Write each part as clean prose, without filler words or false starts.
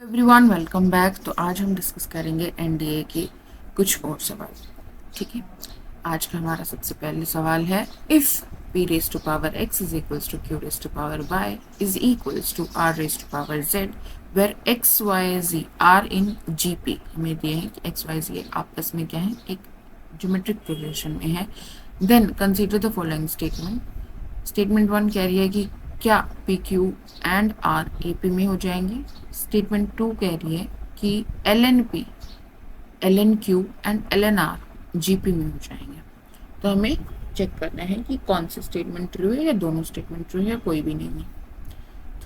Everyone welcome back. तो आज हम डिस्कस करेंगे एनडीए के कुछ और सवाल। ठीक है, आज का हमारा सबसे पहले सवाल है if p raise to power x is equals to q raise to power y is equals to r raise to power z where x y z are in gp। हमें दिए हैं कि x y z आपस में क्या है, एक geometric progression में है। Then consider the following statement. Statement 1 कह रही है कि क्या P Q and R A P में हो जाएंगे। स्टेटमेंट 2 कह रही है कि L N P, L N Q and L N R G P में हो जाएंगे। तो हमें चेक करना है कि कौन सी स्टेटमेंट ट्रू है या दोनों स्टेटमेंट ट्रू है, कोई भी नहीं है।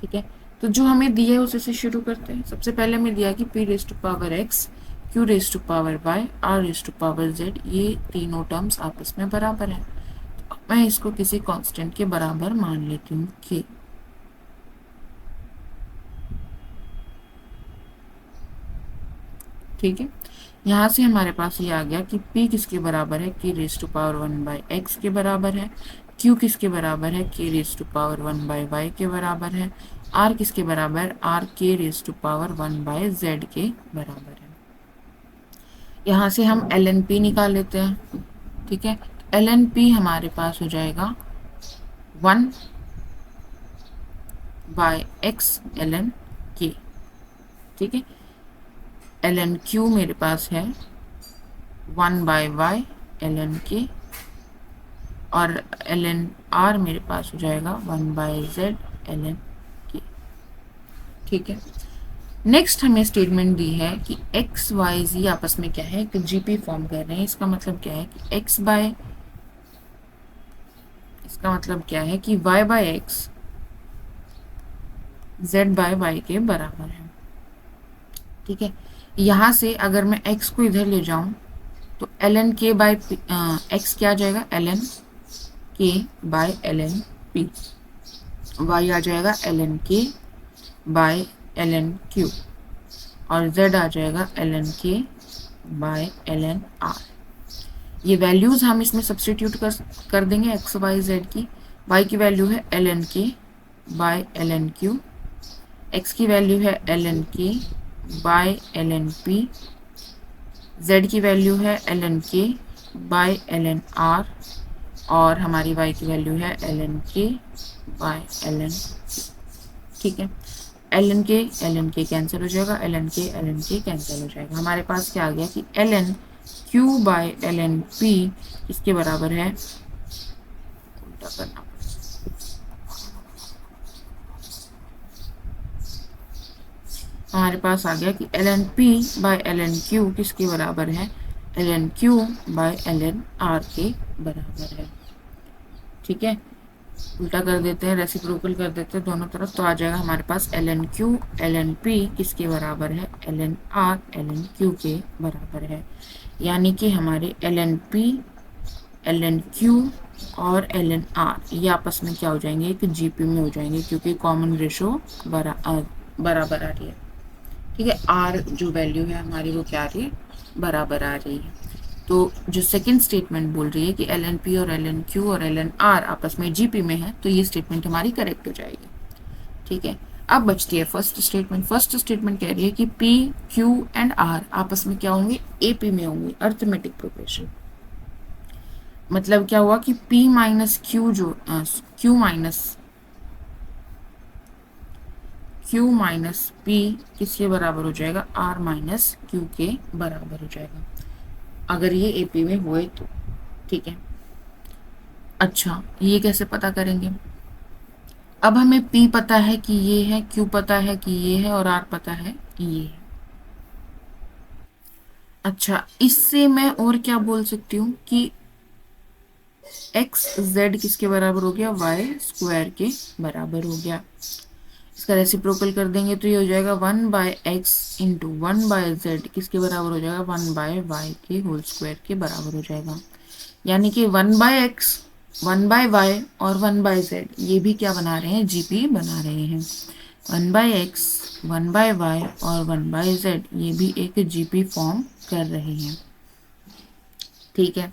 ठीक है, तो जो हमें दिया है उसे से शुरू करते हैं। सबसे पहले हमें दिया कि P raise to power X, Q raise to power Y, R raise to power Z, ये तीनों टर्म्स आपस में बराबर है। मैं इसको किसी कांस्टेंट के बराबर मान लेती हूँ कि ठीक है, यहाँ से हमारे पास ये आ गया कि p किसके बराबर है, k raise to power 1/x के बराबर है। q किसके बराबर है, k raise to power 1/y के बराबर है। r किसके बराबर है, r k raise to power 1/z के बराबर है। यहाँ से हम ln p निकाल लेते हैं। ठीक है, ln p हमारे पास हो जाएगा 1/x ln k। ठीक है, ln q मेरे पास है 1/y ln k और ln r मेरे पास हो जाएगा 1/z ln k। ठीक है, नेक्स्ट हमें स्टेटमेंट दी है कि x y z आपस में क्या है, एक जीपी फॉर्म कर रहे हैं। इसका मतलब क्या है कि इसका मतलब क्या है कि y/x z/y के बराबर है। ठीक है, यहाँ से अगर मैं x को इधर ले जाऊं तो ln k बाय x क्या आ जाएगा, ln k by ln p। y आ जाएगा ln k by ln q और z आ जाएगा ln k by ln r। ये वैल्यूज हम इसमें सब्सटीट्यूट कर देंगे x y z की। y की वैल्यू है ln k by ln q, x की वैल्यू है ln k by ln p, z की वैल्यू है ln k by ln r और हमारी y की वैल्यू है ln k by ln p। ठीक है, ln k कैंसिल हो जाएगा, ln k कैंसिल हो जाएगा। हमारे पास क्या आ गया कि ln q by ln p इसके बराबर है, उल्टा करना, हमारे पास आ गया कि ln p by ln q किसके बराबर है, ln q by ln r के बराबर है। ठीक है, उल्टा कर देते हैं, रेसिप्रोकल कर देते हैं दोनों तरफ, तो आ जाएगा हमारे पास ln q ln p किसके बराबर है, ln r ln q के बराबर है। यानी कि हमारे ln p ln q और ln r ये आपस में क्या हो जाएंगे, एक जीपी में हो जाएंगे, क्योंकि कॉमन रेशो बराबर आ रही है। ठीक है, r जो वैल्यू है हमारी वो क्या आ रही है, बराबर आ रही है। तो जो सेकंड स्टेटमेंट बोल रही है कि ln p और ln q और ln r आपस में जीपी में है, तो ये स्टेटमेंट हमारी करेक्ट हो जाएगी। ठीक है, अब बचती है फर्स्ट स्टेटमेंट। फर्स्ट स्टेटमेंट कह रही है कि p q एंड r आपस में क्या होंगे, AP में होंगे, अर्थमेटिक प्रोग्रेशन। मतलब क्या हुआ कि p माइनस q जो q माइनस p किसके बराबर हो जाएगा, r माइनस q के बराबर हो जाएगा अगर ये AP में हुए तो। ठीक है, अच्छा ये कैसे पता करेंगे। अब हमें P पता है कि ये है, Q पता है कि ये है और R पता है ये है। अच्छा, इससे मैं और क्या बोल सकती हूँ कि x z किसके बराबर हो गया, y स्क्वायर के बराबर हो गया। इसका रेसिप्रोकल कर देंगे तो ये हो जाएगा 1/x इंटू 1/z किसके बराबर हो जाएगा, 1/y के होल स्क्वायर के बराबर हो जाएगा। यानी कि 1/x 1/y और 1/z ये भी क्या बना रहे हैं, जीपी बना रहे हैं। 1/x 1/y और 1/z ये भी एक जीपी फॉर्म कर रहे हैं। ठीक है,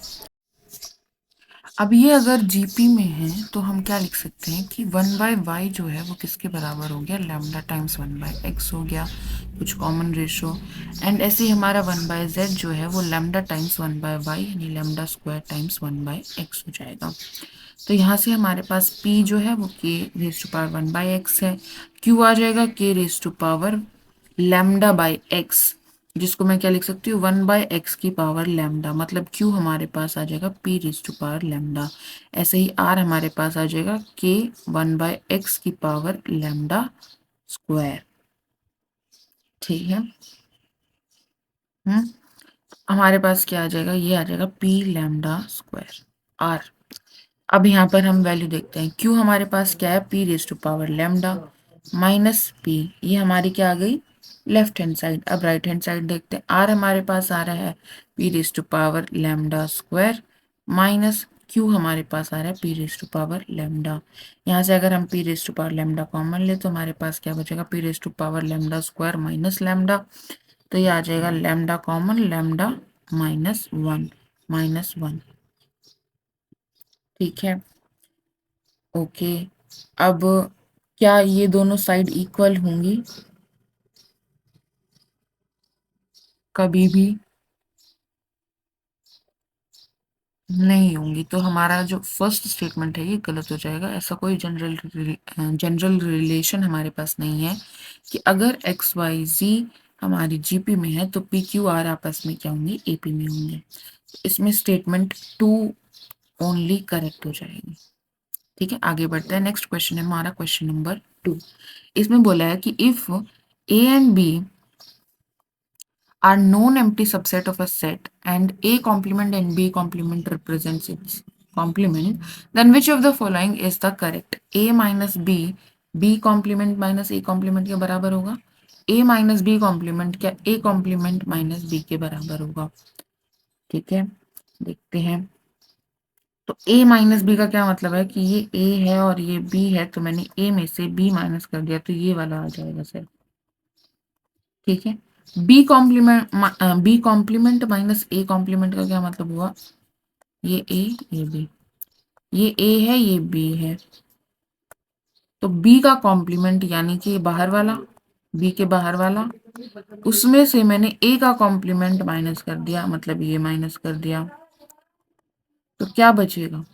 अब ये अगर जीपी में है तो हम क्या लिख सकते हैं कि 1/y जो है वो किसके बराबर हो गया, लैम्डा टाइम्स 1/x हो गया। कुछ कॉमन रेशो, एंड ऐसे ही हमारा 1/z जो है वो लैम्डा टाइम्स 1/y यानी लैम्डा स्क्वायर टाइम्स 1/x हो जाएगा। तो यहाँ से हमारे पास p जो है वो k raise to power 1/x है, q आ जाएगा k raise to power lambda by x, जिसको मैं क्या लिख सकती हूँ 1/x की पावर लैम्डा, मतलब q हमारे पास आ जाएगा p raise to power lambda. ऐसे ही r हमारे पास आ जाएगा k 1/x की पावर लैम्डा स्क्वायर। ठीक है। हमारे पास क्या आ जाएगा, ये आ जाएगा p लैम्डा स्क्वायर r। अब यहाँ पर हम वैल्यू देखते हैं, q हमारे पास क्या है p raise to power lambda minus p, ये हमारी क्या आ गई लेफ्ट हैंड साइड। अब राइट हैंड साइड देखते हैं, r हमारे पास आ रहा है p raise to power lambda square minus q हमारे पास आ रहा है p raise to power lambda. यहाँ से अगर हम p raise to power lambda common ले तो हमारे पास क्या बचेगा p raise to power lambda square minus lambda, तो ये आ जाएगा लैम्डा कॉमन लैम्डा -1। ठीक है। ओके। अब क्या ये दोनों साइड इक्वल होंगी? कभी भी नहीं होंगी। तो हमारा जो फर्स्ट स्टेटमेंट है ये गलत हो जाएगा। ऐसा कोई जनरल रिलेशन हमारे पास नहीं है कि अगर एक्स वाई जी हमारी जीपी में है तो पी क्यू आर आपस में क्या होंगे, एपी में होंगे। इसमें स्टेटमेंट 2 ओनली करेक्ट हो जाएगी। ठीक है, आगे बढ़ते हैं। नेक्स्ट क्वेश्चन है हमारा क्वेश्चन नंबर 2। इसमें बोला है कि if A and B are non-empty subset of a set and A complement and B complement represents its complement, then which of the following is the correct? A minus B, B complement minus A complement के बराबर होगा, A minus B complement क्या A complement minus B के बराबर होगा। ठीक है, देखते हैं। तो A माइनस बी का क्या मतलब है कि ये A है और ये B है, तो मैंने A में से B माइनस कर दिया तो ये वाला आ जाएगा सर। ठीक है, B complement minus A complement का क्या मतलब हुआ, ये ए ये बी, ये ए है ये बी है, तो बी का कॉम्प्लीमेंट यानी कि बाहर वाला, बी के बाहर वाला, उसमें से मैंने ए का कॉम्प्लीमेंट माइनस कर दिया, मतलब ये माइनस कर दिया, तो क्या बचेगा,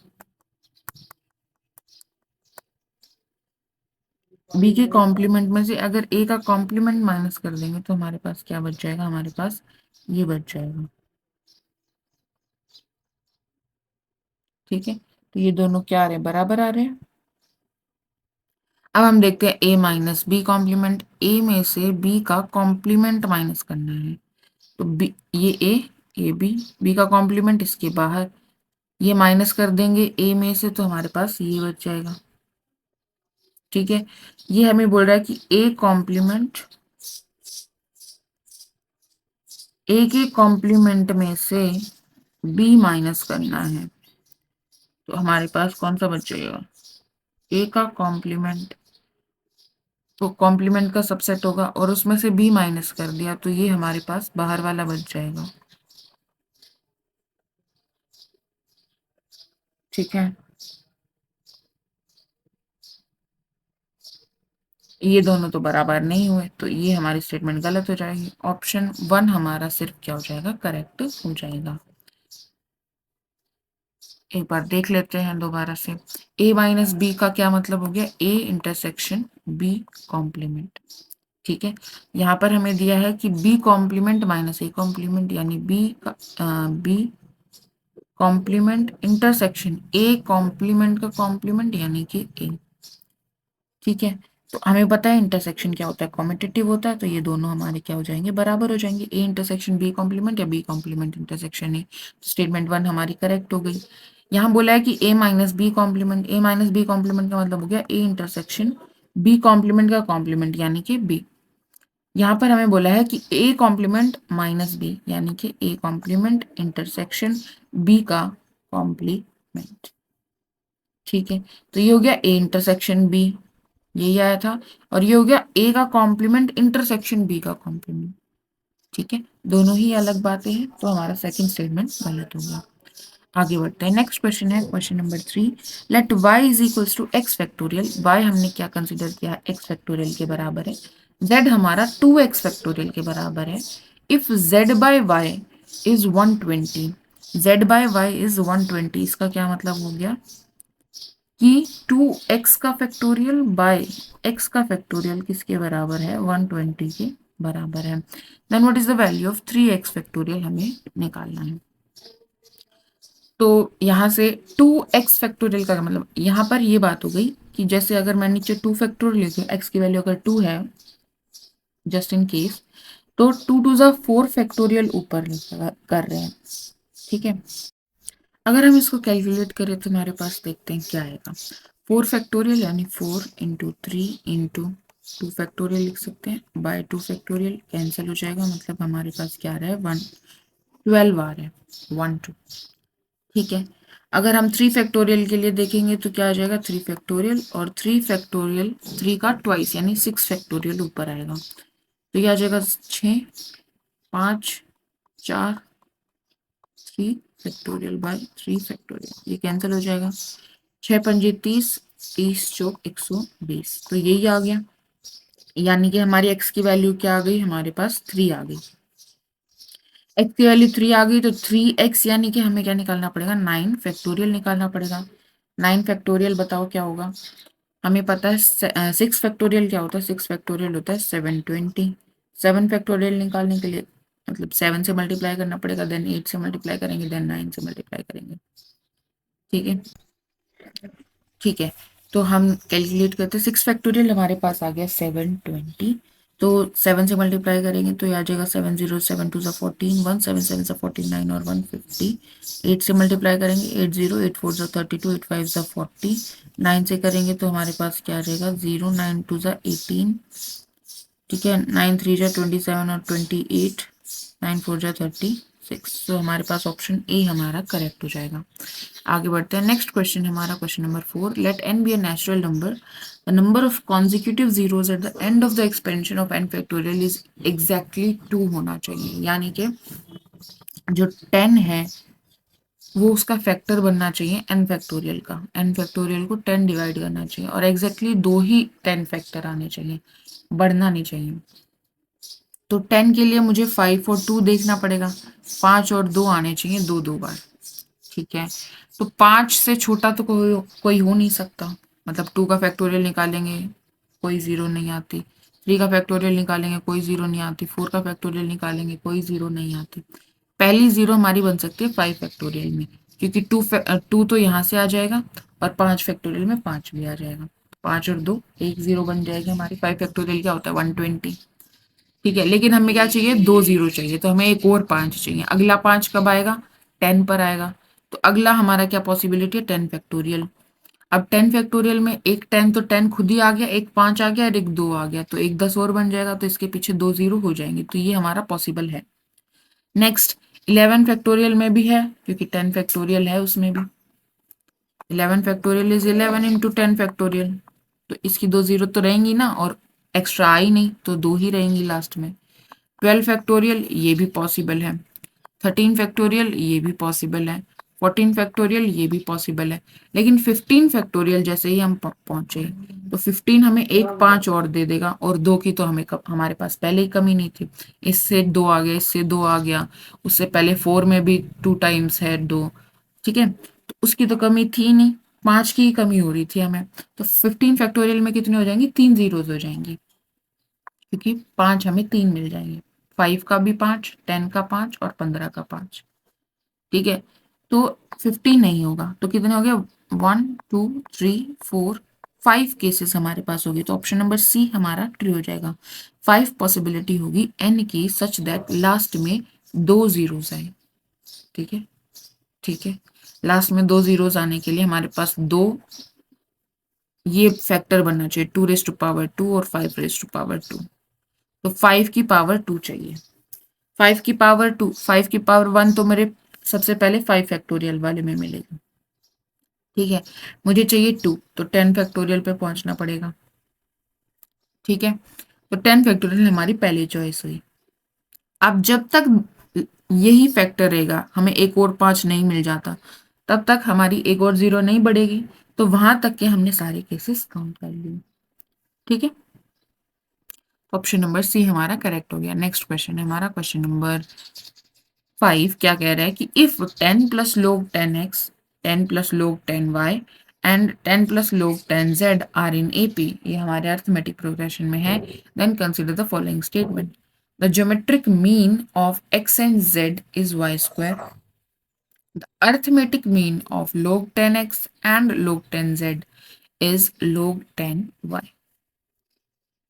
बी के कॉम्प्लीमेंट में से अगर ए का कॉम्प्लीमेंट माइनस कर देंगे तो हमारे पास क्या बच जाएगा, हमारे पास ये बच जाएगा। ठीक है, तो ये दोनों क्या आ रहे हैं, बराबर आ रहे हैं। अब हम देखते हैं ए माइनस बी कॉम्प्लीमेंट, ए में से बी का कॉम्प्लीमेंट माइनस करना है, तो बी ये ए, ये बी का कॉम्प्लीमेंट इसके बाहर, ये माइनस कर देंगे ए में से तो हमारे पास ये बच जाएगा। ठीक है, ये हमें बोल रहा है कि ए के कॉम्प्लीमेंट में से बी माइनस करना है, तो हमारे पास कौन सा बच जाएगा, ए का कॉम्प्लीमेंट, तो कॉम्प्लीमेंट का सबसेट होगा और उसमें से बी माइनस कर दिया तो ये हमारे पास बाहर वाला बच जाएगा। ठीक है, ये दोनों तो बराबर नहीं हुए तो ये हमारी स्टेटमेंट गलत हो जाएगी। ऑप्शन 1 हमारा सिर्फ क्या हो जाएगा, करेक्ट हो जाएगा। एक बार देख लेते हैं दोबारा से। ए माइनस बी का क्या मतलब हो गया, ए इंटरसेक्शन बी कॉम्प्लीमेंट। ठीक है, यहाँ पर हमें दिया है कि B complement minus A complement यानी B complement intersection A complement का कॉम्प्लीमेंट यानी कि ए। ठीक है, तो हमें पता है इंटरसेक्शन क्या होता है, कॉम्यूटेटिव होता है, तो ये दोनों हमारे क्या हो जाएंगे, बराबर हो जाएंगे। ए इंटरसेक्शन बी कॉम्प्लीमेंट या B complement intersection A, statement 1 हमारी करेक्ट हो गई। यहाँ बोला है कि A minus B complement, A minus B complement का मतलब हो गया ए इंटरसेक्शन बी कॉम्प्लीमेंट का कॉम्प्लीमेंट यानी कि बी। यहाँ पर हमें बोला है कि ए कॉम्प्लीमेंट माइनस बी यानी कि ए कॉम्प्लीमेंट इंटरसेक्शन बी का कॉम्प्लीमेंट। ठीक है, तो ये हो गया ए इंटरसेक्शन बी, यही आया था, और ये हो गया ए का कॉम्प्लीमेंट इंटरसेक्शन बी का कॉम्प्लीमेंट। ठीक है, दोनों ही अलग बातें हैं, तो हमारा सेकंड स्टेटमेंट गलत हो गया। आगे बढ़ते हैं। नेक्स्ट क्वेश्चन है question number 3। Let y is equals to X factorial. y हमने क्या कंसिडर किया, एक्स फैक्टोरियल के बराबर है। z हमारा 2x फैक्टोरियल के बराबर है। If z by y is 120, z by y is 120, इसका क्या मतलब हो गया कि 2x का फैक्टोरियल बाय x का फैक्टोरियल किसके बराबर है, 120 के बराबर है। Then what is the value of 3x factorial हमें निकालना है। तो यहाँ से 2x फैक्टोरियल का मतलब यहाँ पर ये बात हो गई कि जैसे अगर मैं नीचे 2 फैक्टोरियल लेती हूँ, x की वैल्यू अगर 2 है जस्ट इन केस, तो 2 टू ज़ा 4 फैक्टोरियल ऊपर कर रहे हैं। ठीक है, अगर हम इसको कैलकुलेट करें तो हमारे पास देखते हैं क्या आएगा। 4 फैक्टोरियल यानी 4 इंटू 3 इंटू 2 फैक्टोरियल लिख सकते हैं, बाय 2 फैक्टोरियल कैंसिल हो जाएगा, मतलब हमारे पास क्या आ रहा है 12 आ रहा है, 1 2। ठीक है, अगर हम 3 फैक्टोरियल के लिए देखेंगे तो क्या आ जाएगा 3 फैक्टोरियल, और 3 फैक्टोरियल 3 का ट्वाइस यानी 6 फैक्टोरियल ऊपर आएगा, तो ये आ जाएगा 6 5 4 3 फैक्टोरियल बाय 3 फैक्टोरियल, ये कैंसिल हो जाएगा, 6 पंजे 30, 30 चौक 120, तो यही आ गया। यानी कि हमारी x की वैल्यू क्या आ गई, हमारे पास 3 आ गई। x की वैल्यू 3 आ गई तो 3x यानी कि हमें क्या निकालना पड़ेगा, 9 फैक्टोरियल निकालना पड़ेगा। 9 फैक्टोरियल बताओ क्या होगा, हमें पता है 6 फैक्टोरियल क्या होता है, 6 फैक्टोरियल होता है 720। 7 फैक्टोरियल निकालने के लिए मतलब 7 से मल्टीप्लाई करना पड़ेगा, देन 8 से मल्टीप्लाई करेंगे, देन 9 से मल्टीप्लाई करेंगे। ठीक है, ठीक है, तो हम कैलकुलेट करते हैं, 6 फैक्टोरियल हमारे पास आ गया 720, तो 7 से मल्टीप्लाई करेंगे तो ये आ जाएगा 7 0 7 2 14, 1 7 7 49 और 150। 8 से मल्टीप्लाई करेंगे 8 0 8 4 32 8 5 40। 9 से करेंगे तो हमारे पास क्या आ जाएगा 0 9 2 18। ठीक है, 9 3 27 और 28, 9 4 36, तो हमारे पास ऑप्शन ए हमारा करेक्ट हो जाएगा। आगे बढ़ते हैं, नेक्स्ट क्वेश्चन हमारा question number 4, let n be a natural number, the number of consecutive zeros at the end of the expansion of n factorial is exactly 2 होना चाहिए, यानी कि जो 10 है वो उसका फैक्टर बनना चाहिए n फैक्टोरियल का, n फैक्टोरियल को 10 डिवाइड करना चाहिए और एग्जैक्टली 2 ही 10 फैक्टर आने चाहिए, बढ़ना नहीं चाहिए। तो 10 के लिए मुझे 5 और 2 देखना पड़ेगा, 5 और 2 आने चाहिए 2 बार। ठीक है, तो 5 से छोटा तो कोई हो नहीं सकता, मतलब 2 का फैक्टोरियल निकालेंगे कोई जीरो नहीं आती, 3 का फैक्टोरियल निकालेंगे कोई जीरो नहीं आती, 4 का फैक्टोरियल निकालेंगे कोई जीरो नहीं आती। पहली जीरो हमारी बन सकती है 5 फैक्टोरियल में, क्योंकि 2 तो यहाँ से आ जाएगा और 5 फैक्टोरियल में 5 भी आ जाएगा, 5 और 2 एक जीरो बन जाएगी हमारी। 5 फैक्टोरियल क्या होता है 120। ठीक है, लेकिन हमें क्या चाहिए 2 जीरो चाहिए, तो हमें एक और 5 चाहिए, अगला 5 कब आएगा 10 पर आएगा, तो अगला हमारा क्या पॉसिबिलिटी है 10 फैक्टोरियल। अब 10 फैक्टोरियल में एक 10 तो 10 खुद ही आ गया, एक 5 आ गया और एक 2 आ गया, तो एक 10 और बन जाएगा, तो इसके पीछे 2 जीरो हो जाएंगे, तो ये हमारा पॉसिबल है। नेक्स्ट 11 फैक्टोरियल में भी है, क्योंकि 10 फैक्टोरियल है उसमें भी, 11 फैक्टोरियल इज 11 इंटू 10 फैक्टोरियल, तो इसकी 2 जीरो तो रहेंगी ना, और एक्स्ट्रा आई नहीं तो 2 ही रहेंगी लास्ट में। 12 फैक्टोरियल ये भी पॉसिबल है, 13 फैक्टोरियल ये भी पॉसिबल है, 14 फैक्टोरियल ये भी पॉसिबल है, लेकिन 15 फैक्टोरियल जैसे ही हम पहुंचे तो 15 हमें एक 5 और दे देगा, और 2 की तो हमारे पास पहले ही कमी नहीं थी, इससे 2 आ गया, इससे 2 आ गया, उससे पहले 4 में भी 2 टाइम्स है 2। ठीक है, तो उसकी तो कमी थी नहीं, 5 की ही कमी हो रही थी हमें, तो 15 फैक्टोरियल में कितनी हो जाएंगी 3 जीरोज हो जाएंगी, क्योंकि 5 हमें 3 मिल जाएंगे, 5 का भी 5, 10 का 5 और 15 का 5। ठीक है, तो 15 नहीं होगा, तो कितने हो गए 1 2 3 4 5 केसेस हमारे पास होगी, तो ऑप्शन नंबर सी हमारा ट्रू हो जाएगा। 5 पॉसिबिलिटी होगी एन की सच दैट लास्ट में 2 जीरोस आए। ठीक है, ठीक है, लास्ट में 2 जीरोस आने के लिए हमारे पास 2 ये फैक्टर बनना चाहिए, 2 रेज टू पावर 2 और 5 रेज टू पावर 2, तो 5 की पावर 2 चाहिए। 5 की पावर 2, 5 की पावर 1 तो मेरे सबसे पहले 5 फैक्टोरियल वाले में मिलेगी। ठीक है, मुझे चाहिए 2, तो 10 फैक्टोरियल पे पहुंचना पड़ेगा। ठीक है, तो 10 फैक्टोरियल हमारी पहली चॉइस हुई। अब जब तक यही फैक्टर रहेगा, हमें एक और 5 नहीं मिल जाता, तब तक हमारी एक और जीरो नहीं बढ़ेगी, तो वहां तक के हमने सारे केसेस काउंट कर लिए। ठीक है, ऑप्शन नंबर सी हमारा करेक्ट हो गया। नेक्स्ट क्वेश्चन है हमारा क्वेश्चन नंबर 5। क्या कह रहा है कि if 10 plus log 10x, 10 plus log 10y and 10 plus log 10z are in AP, ये हमारे अर्थमेटिक प्रोग्रेशन में है, then consider the following statement. The geometric mean of x and z is y square. The arithmetic mean of log 10x and log 10z is log 10y।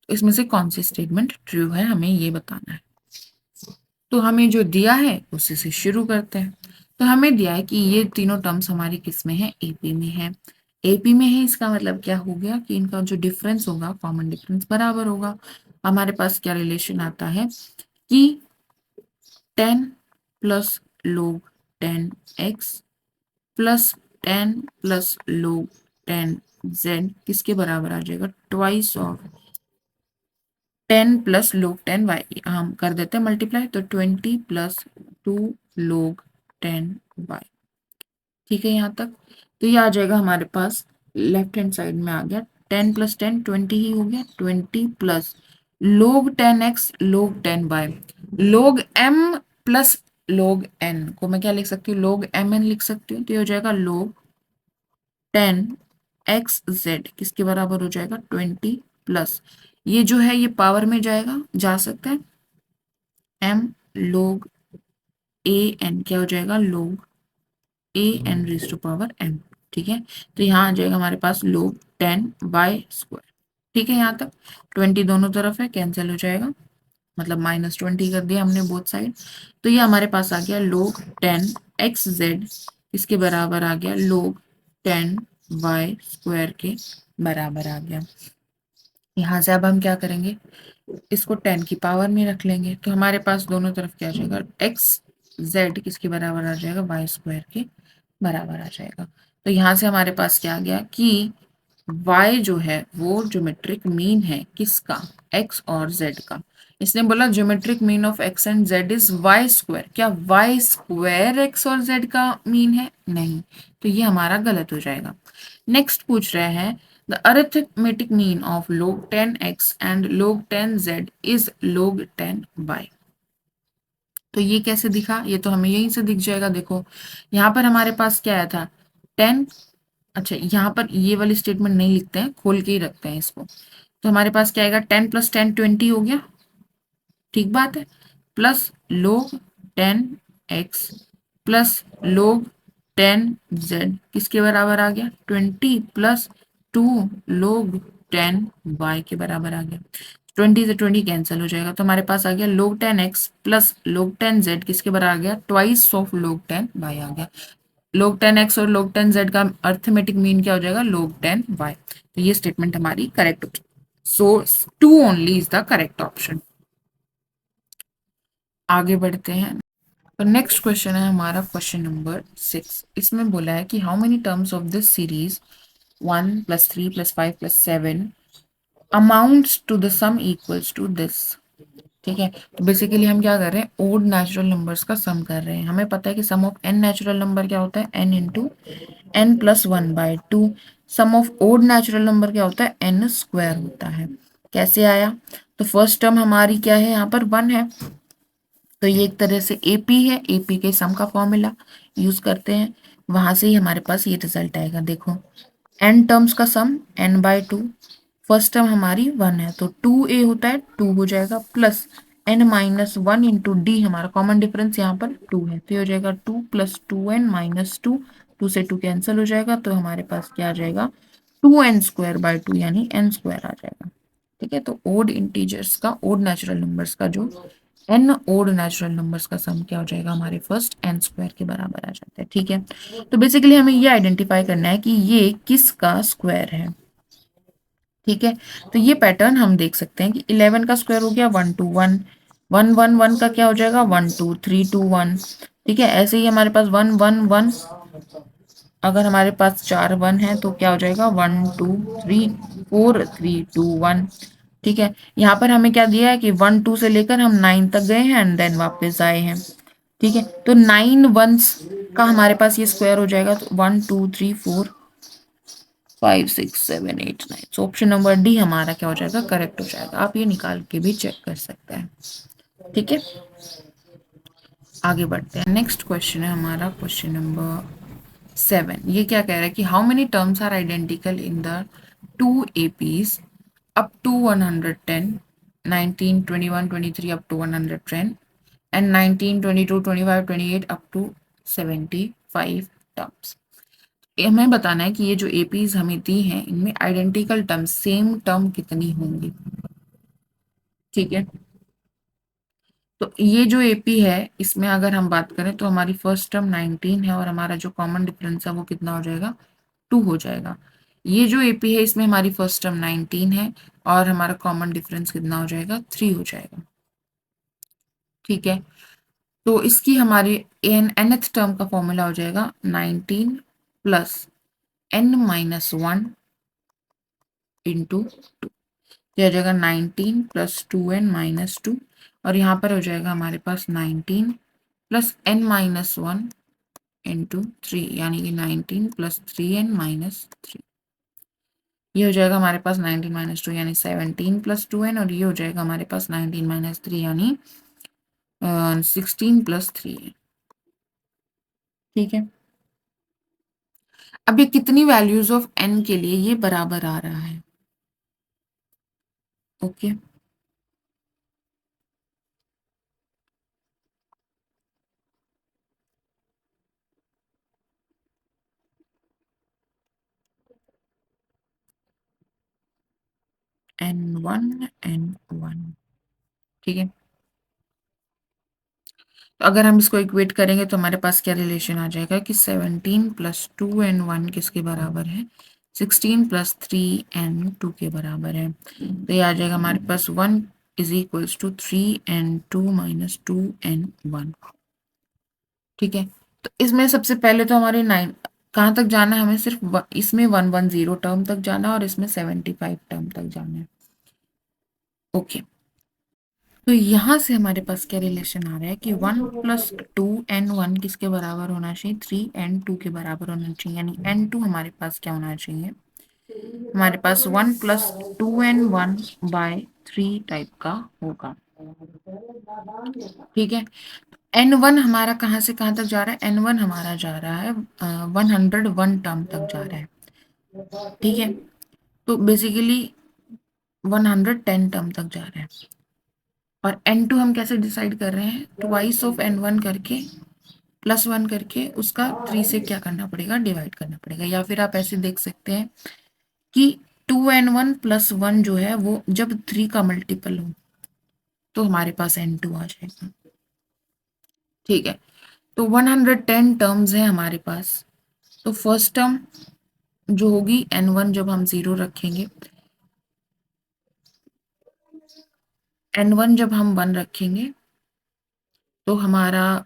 इसमें से कौन सी statement true है, हमें ये बताना है। तो हमें जो दिया है उसी से शुरू करते हैं। तो हमें दिया है कि ये तीनों टर्म्स हमारी किस में है, एपी में है। एपी में है इसका मतलब क्या हो गया कि इनका जो डिफरेंस होगा, कॉमन डिफरेंस बराबर होगा। हमारे पास क्या रिलेशन आता है कि 10 plus log 10x plus 10 plus log 10z किसके बराबर आ जाएगा, twice of 10 plus log 10y। हम कर देते हैं मल्टीप्लाई, तो 20 प्लस 2 log 10y। ठीक है यहाँ तक। तो ये आ जाएगा हमारे पास, लेफ्ट हैंड साइड में आ गया 10 प्लस 10 20 ही हो गया, 20 plus log 10x log 10y, log m plus log n को मैं क्या लिख सकती हूँ, log mn लिख सकती हूँ। तो ये हो जाएगा log 10xz किसके बराबर हो जाएगा, 20 प्लस, ये जो है ये पावर में जाएगा, जा सकता है, m log an क्या हो जाएगा, log A N raise to power M. ठीक है, तो यहाँ आ जाएगा हमारे पास log 10y²। ठीक है, यहाँ तक 20 दोनों तरफ है, कैंसिल हो जाएगा, मतलब -20 कर दिया हमने बोथ साइड। तो ये हमारे पास आ गया log 10xz इसके बराबर आ गया log 10y² के बराबर आ गया। यहाँ से अब हम क्या करेंगे, इसको 10 की पावर में रख लेंगे, तो हमारे पास दोनों तरफ क्या आ जाएगा, एक्स जेड किसके बराबर आ जाएगा, y² के बराबर आ जाएगा। तो यहाँ से हमारे पास क्या आ गया कि y जो है वो ज्योमेट्रिक मीन है किसका, x और z का। इसने बोला geometric mean of x and z is y², क्या y² x और z का मीन है, नहीं, तो ये हमारा गलत हो जाएगा। नेक्स्ट पूछ रहे हैं the arithmetic mean of log 10x and log 10z is log 10y। तो ये कैसे दिखा, ये तो हमें यहीं से दिख जाएगा। देखो यहाँ पर हमारे पास क्या आया था, 10, अच्छा यहाँ पर ये वाली स्टेटमेंट नहीं लिखते हैं, खोल के ही रखते हैं इसको। तो हमारे पास क्या आएगा, 10 प्लस 10 20 हो गया, ठीक बात है, plus log 10x plus log 10z किसके बराबर आ गया, 20 प्लस 2 log 10y के बराबर आ गया। 20 से 20 कैंसिल हो जाएगा, तो हमारे पास आ गया log 10x plus log 10z किसके बराबर आ गया, ट्वाइस ऑफ log 10y आ गया। log 10x और log 10z का अर्थमेटिक मीन क्या हो जाएगा, log 10y। तो ये स्टेटमेंट हमारी करेक्ट हो जाएगी। सो 2 only is the correct option. आगे बढ़ते हैं। तो नेक्स्ट क्वेश्चन है हमारा क्वेश्चन नंबर 6। इसमें बोला है कि how many terms of this series 1 plus 3 plus 5 plus 7 amounts to the sum equals to this. ठीक है, तो बेसिकली हम क्या कर रहे हैं, ओड नेचुरल नंबर्स का सम कर रहे हैं। हमें पता है कि sum of n natural number क्या होता है, n into n plus 1/2। Sum of odd natural number क्या होता है, n² होता है। कैसे आया, तो फर्स्ट टर्म हमारी क्या है, यहाँ पर 1 है, तो ये एक तरह से एपी है, एपी के सम का फॉर्मूला यूज करते हैं, वहां से ही हमारे पास ये रिजल्ट आएगा। देखो n टर्म्स का सम n/2, फर्स्ट टर्म हमारी 1 है तो 2a होता है, 2 हो जाएगा, प्लस n-1 इंटू डी, हमारा कॉमन डिफरेंस यहाँ पर 2 है, तो ये हो जाएगा 2 प्लस 2n-2, 2 से 2 कैंसिल हो जाएगा, तो हमारे पास क्या आ जाएगा, 2n² यानी n² आ जाएगा। ठीक है, तो ओड इंटीजर्स का, ओड नेचुरल नंबर्स का जो n ओड नेचुरल नंबर्स का सम क्या हो जाएगा, हमारे फर्स्ट n² के बराबर आ जाता है। ठीक है, तो बेसिकली हमें ये आइडेंटिफाई करना है कि ये किसका स्क्वायर है। ठीक है, तो ये पैटर्न हम देख सकते हैं कि 11 का स्क्वायर हो गया 1 2 1, 1 1 1 का क्या हो जाएगा 1 2 3 2 1। ठीक है, ऐसे ही हमारे पास 1 1 1, अगर हमारे पास 4 1 है तो क्या हो जाएगा 1 2 3 4 3 2 1। ठीक है, यहाँ पर हमें क्या दिया है कि 1 2 से लेकर हम 9 तक गए हैं एंड देन वापस आए हैं। ठीक है, तो 9 वंस का हमारे पास ये स्क्वायर हो जाएगा, तो 1 2 3 4 5 6 7 8 9। सो ऑप्शन नंबर डी हमारा क्या हो जाएगा, करेक्ट हो जाएगा। आप ये निकाल के भी चेक कर सकते हैं। ठीक है, आगे बढ़ते हैं। नेक्स्ट क्वेश्चन है हमारा क्वेश्चन नंबर 7। ये क्या कह रहा है कि how many terms are identical in the two APs up to 110, 19 21 23 up to 110 and 19 22 25 28 up to 75 terms. हमें बताना है कि ये जो एपीज हमें दी हैं इनमें आइडेंटिकल टर्म, सेम टर्म कितनी होंगी। ठीक है, तो ये जो एपी है इसमें अगर हम बात करें तो हमारी फर्स्ट टर्म 19 है और हमारा जो कॉमन डिफरेंस है वो कितना हो जाएगा, 2 हो जाएगा। ये जो एपी है इसमें हमारी फर्स्ट टर्म 19 है और हमारा कॉमन डिफरेंस कितना हो जाएगा, 3 हो जाएगा। ठीक है, तो इसकी हमारी nth टर्म का फॉर्मूला हो जाएगा 19 प्लस n माइनस 1 इंटू 2। तो हो जाएगा 19 प्लस 2n-2 और यहाँ पर हो जाएगा हमारे पास 19 प्लस n-1 इंटू 3, यानी कि 19 प्लस 3n-3। ये हो जाएगा हमारे पास 19-2 यानी 17 प्लस 2n और ये हो जाएगा हमारे पास 19-3 यानी 16 प्लस 3 है। ठीक है, अब ये कितनी वैल्यूज ऑफ n के लिए ये बराबर आ रहा है। Okay, n1 n1। ठीक है, तो अगर हम इसको इक्वेट करेंगे तो हमारे पास क्या रिलेशन आ जाएगा कि 17 प्लस 2n1 किसके बराबर है, 16 प्लस 3n2 के बराबर है। तो ये आ जाएगा हमारे पास 1 is equals to 3n2 minus 2n1। ठीक है, तो इसमें सबसे पहले तो हमारे 9 कहाँ तक जाना है, हमें सिर्फ इसमें 110 टर्म तक जाना है और इसमें 75 टर्म तक जाना है। ओके, तो यहाँ से हमारे पास क्या रिलेशन आ रहा है कि 1 प्लस 2n1 किसके बराबर होना चाहिए, 3n2 के बराबर होना चाहिए, यानी n2 हमारे पास क्या होना चाहिए, हमारे पास 1 प्लस 2n1/3 टाइप का होगा। ठीक है, n1 हमारा कहाँ से कहाँ तक जा रहा है, n1 हमारा जा रहा है 101 टर्म तक जा रहा है। ठीक है, तो बेसिकली 110 टर्म तक जा रहा है और n2 हम कैसे डिसाइड कर रहे हैं, ट्वाइस ऑफ n1 करके प्लस 1 करके उसका 3 से क्या करना पड़ेगा, डिवाइड करना पड़ेगा। या फिर आप ऐसे देख सकते हैं कि 2n1 प्लस 1 जो है वो जब 3 का मल्टीपल हो तो हमारे पास n2 आ जाएगा। ठीक है, तो 110 टर्म्स है हमारे पास। तो फर्स्ट टर्म जो होगी n1 जब हम 0 रखेंगे, n1 जब हम 1 रखेंगे तो हमारा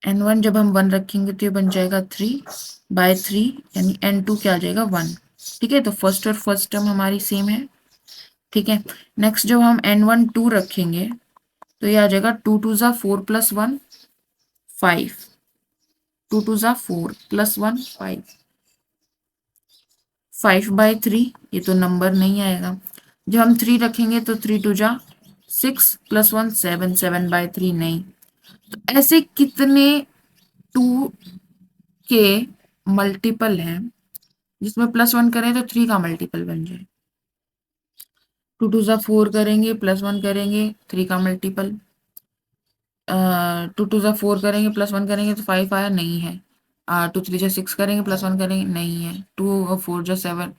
n1 जब हम 1 रखेंगे तो ये बन जाएगा 3/3 यानी n2 क्या आ जाएगा 1। ठीक है, तो फर्स्ट और फर्स्ट टर्म हमारी सेम है। ठीक है, नेक्स्ट जब हम n1 2 रखेंगे तो ये आ जाएगा 2 2 ज़ा 4 प्लस 1 5, 2 2 ज़ा 4 प्लस 1 5, 5/3 ये तो नंबर नहीं आएगा। जब हम 3 रखेंगे तो 3 2 ज़ा 6 प्लस 1 7, 7/3 नहीं। तो ऐसे कितने 2 के मल्टीपल हैं जिसमें प्लस 1 करें तो 3 का मल्टीपल बन जाए। 2 2 ज़ा 4 करेंगे, प्लस 1 करेंगे, 3 का मल्टीपल। 2 2 ज़ा 4 करेंगे, प्लस 1 करेंगे तो 5 आया, नहीं है। 2 3 ज़ा 6 करेंगे, प्लस 1 करेंगे, नहीं है। 2 4 ज़ा 7,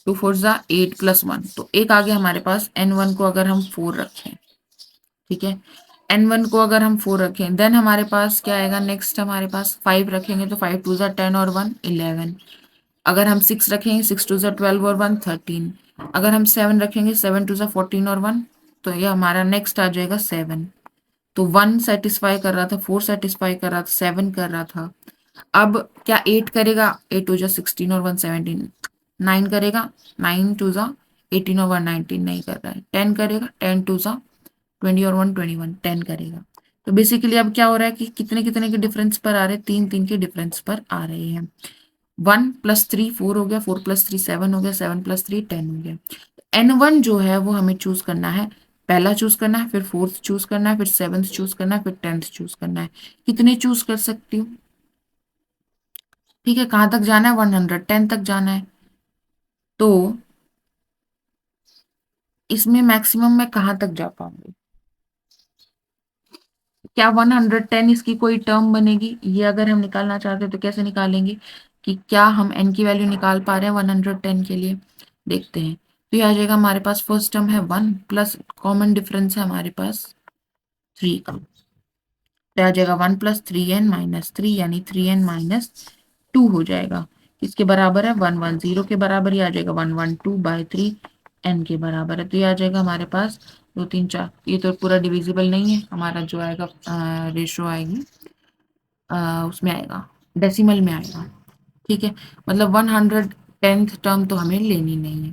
2 4 ज़ा 8 प्लस 1, तो एक आ गया हमारे पास। n1 को अगर हम 4 रखें, ठीक है, n1 को अगर हम 4 रखें देन हमारे पास क्या आएगा, नेक्स्ट हमारे पास 5 रखेंगे तो 5 2 ज़ा 10 और 1 11। अगर हम 6 रखेंगे, 6 2 ज़ा 12 और 1 13। अगर हम 7 रखेंगे, 7 2 ज़ा 14 और 1, तो ये हमारा नेक्स्ट आ जाएगा 7। तो 1 सेटिस्फाई कर रहा था, 4 सेटिस्फाई कर रहा था, 7 कर रहा था। अब क्या 8 करेगा, 8 2 ज़ा 16 और 1 17। 9 करेगा, 9 2 ज़ा 18 और 1 19 नहीं कर रहा है। 10 करेगा, 10 2 ज़ा 20 और 1 21 10 करेगा। तो बेसिकली अब क्या हो रहा है कि कितने कितने के डिफरेंस पर आ रहे हैं, 3 3 के डिफरेंस पर आ रहे हैं। 1 + 3 4 हो गया, 4 + 3 7 हो गया, 7 + 3 10 हो गया। N1 जो है वो हमें चूज करना है, पहला चूज करना है, फिर फोर्थ चूज करना है, फिर सेवंथ चूज करना है, फिर 10th चूज करना है। कितने चूज कर सकती हूँ? ठीक है, कहाँ तक जाना है? 110 तक जाना है। तो इसमें मैक्सिमम मैं कहाँ तक जा पाऊंगी? क्या 110 इसकी कोई टर्म बनेगी? ये अगर हम निकालना चाहते हैं तो कैसे निकालेंगे कि क्या हम n की वैल्यू निकाल पा रहे हैं 110 के लिए? देखते हैं। तो ये आ जाएगा हमारे पास, फर्स्ट टर्म है 1 प्लस कॉमन डिफरेंस है हमारे पास 3 का, तो आ जाएगा 1 + 3n - 3 यानी 3n - 2 हो जाएगा। किसके बराबर है? 110 के बराबर ही आ जाएगा, 112/3 n के बराबर है। तो ये आ जाएगा हमारे पास 2 3 4। ये तो पूरा डिविजिबल नहीं है, हमारा जो आएगा रेशो आएगी उसमें आएगा, डेसिमल में आएगा। ठीक है, मतलब 110th टर्म तो हमें लेनी नहीं है।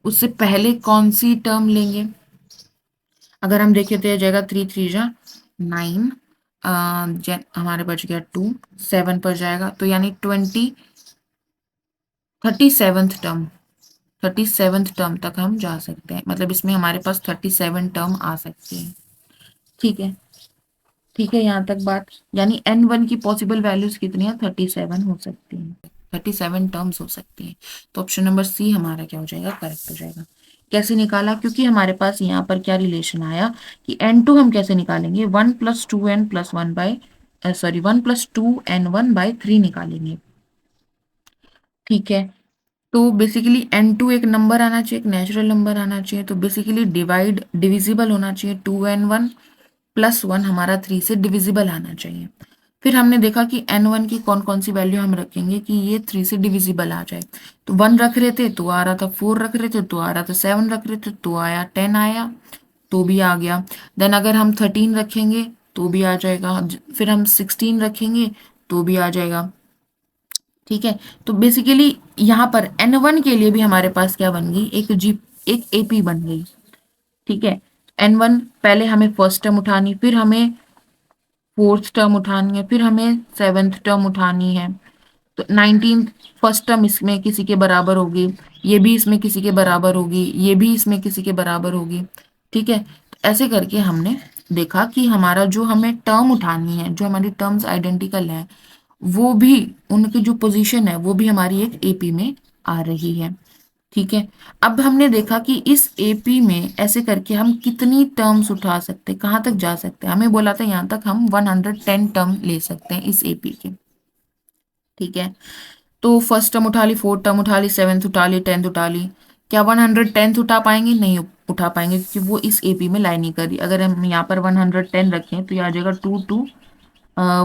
उससे पहले कौन सी टर्म लेंगे? अगर हम देखें तो ये जाएगा 3 3 जा 9, हमारे बच गया 2, 7 पर जाएगा, तो यानी 37th टर्म, 37th टर्म तक हम जा सकते हैं। मतलब इसमें हमारे पास 37 टर्म आ सकती है। ठीक है, ठीक है, यहाँ तक बात। यानी N1 की पॉसिबल वैल्यूज कितनी है? 37 हो सकती हैं, 37 टर्म्स हो सकती हैं। तो ऑप्शन नंबर सी हमारा क्या हो जाएगा? करेक्ट हो जाएगा। कैसे निकाला? क्योंकि हमारे पास यहाँ पर क्या रिलेशन आया कि N2 हम कैसे निकालेंगे? 1 + 2n+1 निकालेंगे। ठीक है, तो बेसिकली N2 एक नंबर आना चाहिए, एक नेचुरल नंबर आना चाहिए। तो बेसिकली डिविजिबल होना चाहिए, 2n1 + 1 हमारा 3 से डिविजिबल आना चाहिए। फिर हमने देखा कि N1 की कौन कौन सी वैल्यू हम रखेंगे कि ये 3 से डिविजिबल आ जाए। तो 1 रख रहे थे तो आ रहा था, 4 रख रहे थे तो आ रहा था, 7 रख रहे थे तो आया, 10 आया तो भी आ गया। देन अगर हम 13 रखेंगे तो भी आ जाएगा, फिर हम 16 रखेंगे तो भी आ जाएगा। ठीक है, तो बेसिकली यहाँ पर N1 के लिए भी हमारे पास क्या बन गई? एक AP बन गई। ठीक है, N1 पहले हमें फर्स्ट टर्म उठानी, फिर हमें फोर्थ टर्म उठानी है, फिर हमें सेवेंथ टर्म उठानी है। तो 19 फर्स्ट टर्म इसमें किसी के बराबर होगी, ये भी इसमें किसी के बराबर होगी, ये भी इसमें किसी के बराबर होगी। ठीक है, तो ऐसे करके हमने देखा कि हमारा जो हमें टर्म उठानी है, जो हमारी टर्म्स आइडेंटिकल है, वो भी उनकी जो पोजीशन है वो भी हमारी एक AP में आ रही है। ठीक है, अब हमने देखा कि इस AP में ऐसे करके हम कितनी टर्म्स उठा सकते हैं, कहाँ तक जा सकते हैं। हमें बोला था यहाँ तक हम 110 टर्म ले सकते हैं इस AP के। ठीक है, तो फर्स्ट टर्म उठा ली, फोर्थ टर्म उठा ली, सेवेंथ उठा ली, 10th उठा ली। क्या 110th उठा पाएंगे? नहीं उठा पाएंगे, क्योंकि वो इस AP में लाई नहीं कर रही। अगर हम यहाँ पर 110 रखें तो ये आ जाएगा 2 2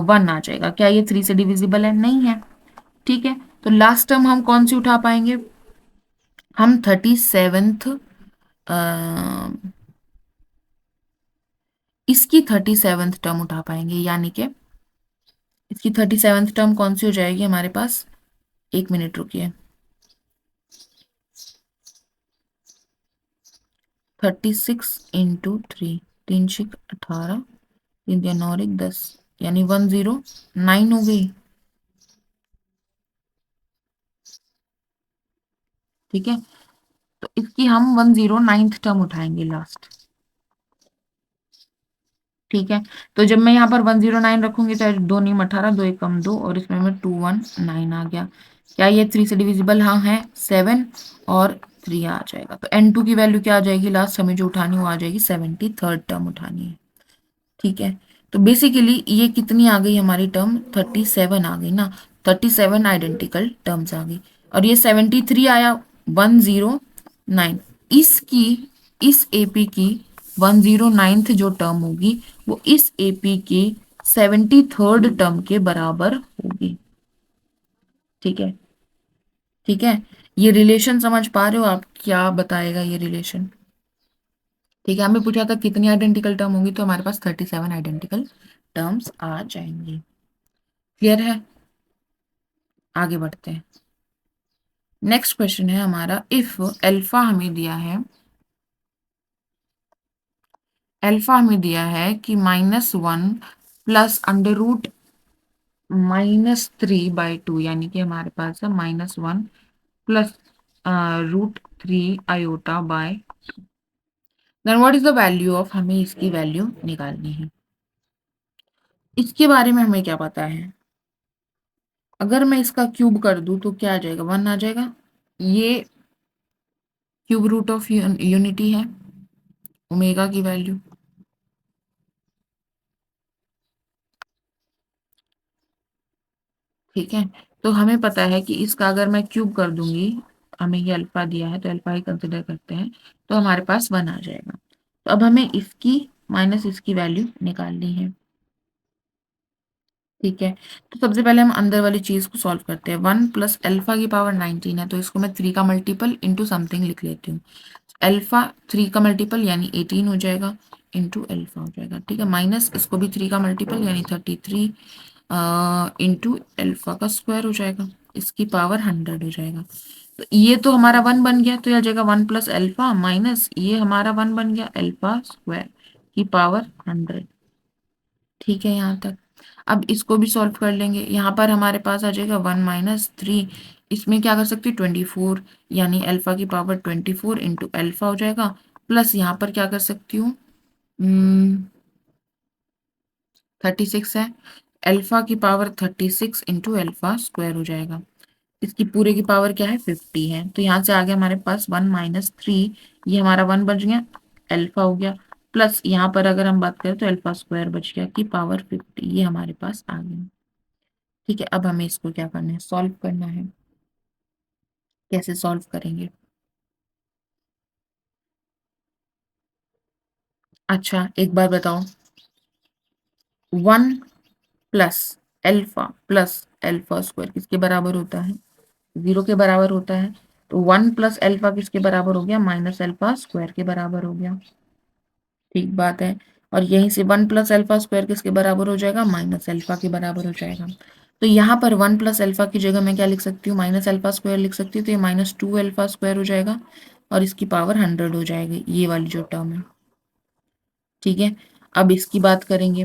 1 आ जाएगा। क्या ये 3 से डिविजिबल है? नहीं है। ठीक है, तो लास्ट टर्म हम कौन सी उठा पाएंगे? हम 37th, इसकी 37th टर्म उठा पाएंगे, यानी कि इसकी 37th टर्म कौन सी हो जाएगी हमारे पास? 1 मिनट रुकिए। 36 × 3, 3 × 6 = 18, 3 × 9 = 10, यानी 109 हो गई। ठीक है, तो इसकी हम 109th टर्म उठाएंगे लास्ट। ठीक है, तो जब मैं यहाँ पर 109 रखूंगी तो 2 × 9 = 18, 2 × 1 = 2 और इसमें में 219 आ गया। क्या ये 3 से डिविजिबल? हाँ है, 7 और 3 आ जाएगा। तो N2 की वैल्यू क्या आ जाएगी? लास्ट हमें जो उठानी वो आ जाएगी, 73rd टर्म उठानी है। ठीक है, तो बेसिकली ये कितनी आ गई हमारी टर्म? 37 आ गई ना, 37 आइडेंटिकल टर्म्स आ गई। और ये 73 आया, 109। इसकी इस AP की 109th जो टर्म होगी वो इस AP की 73rd टर्म के बराबर होगी। ठीक है, ठीक है, ये रिलेशन समझ पा रहे हो आप? क्या बताएगा ये रिलेशन? ठीक है, हमें पूछा था कितनी आइडेंटिकल टर्म होंगी, तो हमारे पास 37 आइडेंटिकल टर्म्स आ जाएंगी। क्लियर है? आगे बढ़ते हैं। नेक्स्ट क्वेश्चन है हमारा, इफ अल्फा हमें दिया है अल्फा हमें दिया है कि -1 प्लस अंडर रूट -3/2, यानी कि हमारे पास है -1 plus √3 i/, then what is the value of, हमें इसकी वैल्यू निकालनी है। इसके बारे में हमें क्या पता है, अगर मैं इसका क्यूब कर दूं तो क्या आ जाएगा, 1 आ जाएगा। ये क्यूब रूट ऑफ यूनिटी है, ओमेगा की वैल्यू। ठीक है, तो हमें पता है कि इसका अगर मैं क्यूब कर दूंगी, हमें ये अल्फा दिया है तो अल्फा ही कंसिडर करते हैं, तो हमारे पास 1 आ जाएगा। तो अब हमें इसकी माइनस इसकी वैल्यू निकालनी है। ठीक है, तो सबसे पहले हम अंदर वाली चीज को सॉल्व करते हैं। 1 प्लस अल्फा की पावर 19 है, तो इसको मैं 3 का मल्टीपल इंटू समथिंग लिख लेती हूँ। अल्फा 3 का मल्टीपल यानी 18 हो जाएगा, इंटू अल्फा हो जाएगा। ठीक है, माइनस इसको भी 3 का मल्टीपल यानी 33 इंटू अल्फा का स्क्वायर हो जाएगा, इसकी पावर 100 हो जाएगा। तो ये तो हमारा 1 बन गया, तो यह जाएगा 1 प्लस अल्फा माइनस ये हमारा 1 बन गया अल्फा स्क्वायर की पावर 100। ठीक है यहाँ तक। अब इसको भी सॉल्व कर लेंगे, यहाँ पर हमारे पास आ जाएगा 1 - 3, इसमें क्या कर सकती हूँ 24, यानी अल्फा की पावर 24 इंटू अल्फा हो जाएगा, प्लस यहाँ पर क्या कर सकती हूँ 36 है, अल्फा की पावर 36 इंटू अल्फा स्क्वायर हो जाएगा, इसकी पूरे की पावर क्या है 50 है। तो यहाँ से आ गया हमारे पास 1 - 3, ये हमारा 1 बच गया, अल्फा हो गया, प्लस यहाँ पर अगर हम बात करें तो अल्फा स्क्वायर बच गया की पावर 50, ये हमारे पास आ गया। ठीक है, अब हमें इसको क्या करना है, सॉल्व करना है। कैसे सॉल्व करेंगे, अच्छा एक बार बताओ, 1 प्लस अल्फा स्क्वायर किसके बराबर होता है, 0 के बराबर होता है। तो 1 प्लस अल्फा किसके बराबर हो गया, माइनस अल्फा स्क्वायर के बराबर हो गया। ठीक बात है, और यहीं से 1 प्लस अल्फा स्क्वायर किसके बराबर हो जाएगा, माइनस अल्फा के बराबर हो जाएगा। तो यहाँ पर 1 प्लस अल्फा की जगह मैं क्या लिख सकती हूँ, माइनस अल्फा स्क्वायर लिख सकती हूँ, तो ये -2 अल्फा स्क्वायर हो जाएगा, और इसकी पावर 100 हो जाएगी, ये वाली जो टर्म है। ठीक है, अब इसकी बात करेंगे,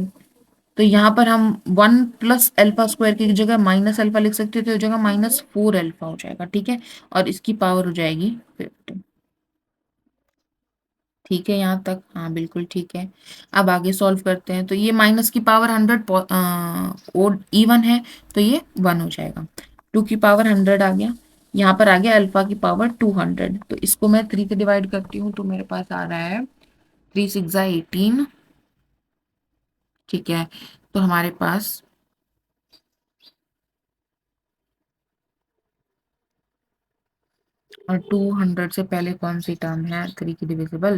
तो यहाँ पर हम 1 प्लस अल्फा स्क्वायर की जगह माइनस अल्फा लिख सकते हैं, तो हो जाएगा -4 अल्फा हो जाएगा। ठीक है, और इसकी पावर हो जाएगी 50। ठीक है यहाँ तक, हाँ बिल्कुल ठीक है। अब आगे सॉल्व करते हैं, तो ये माइनस की पावर 100 ओड इवन है, तो ये 1 हो जाएगा, 2 की पावर 100 आ गया, यहाँ पर आ गया अल्फा की पावर 200, तो इसको मैं 3 से डिवाइड करती हूँ, तो मेरे पास आ रहा है 3 6 18। ठीक है, तो हमारे पास और 200 से पहले कौन सी टर्म है 3 की डिविजिबल,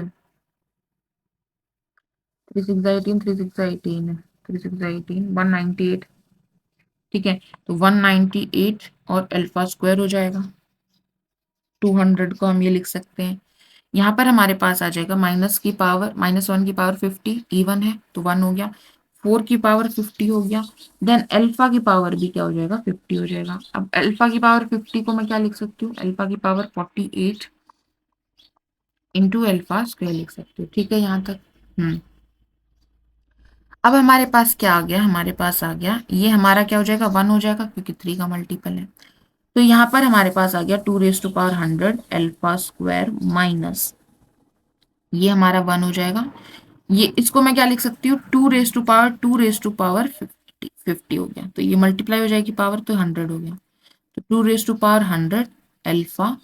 3 6 18, 3 6 18, 3 6 18 198। ठीक है, तो 198 और अल्फा स्क्वायर हो जाएगा, 200 को हम ये लिख सकते हैं। यहाँ पर हमारे पास आ जाएगा माइनस की पावर -1 की पावर 50, इवन है तो 1 हो गया, 4 की पावर 50 हो गया, देन अल्फा की पावर भी क्या हो जाएगा 50 हो जाएगा। अब अल्फा की पावर 50 को मैं क्या लिख सकती हूँ, अल्फा की पावर 48 इंटू अल्फा स्क्वायर लिख सकती हूँ। ठीक है यहाँ तक। अब हमारे पास क्या आ गया, हमारे पास आ गया ये हमारा क्या हो जाएगा 1 हो जाएगा, क्योंकि 3 का मल्टीपल है। तो यहाँ पर हमारे पास आ गया 2 raise to power 100 alpha square minus ये हमारा 1 हो जाएगा। ये इसको मैं क्या लिख सकती हूँ, 2 रेज़ टू पावर 50 हो गया, तो ये मल्टीप्लाई हो जाएगी पावर, तो 100 हो गया, तो 2 raise to power 100 alpha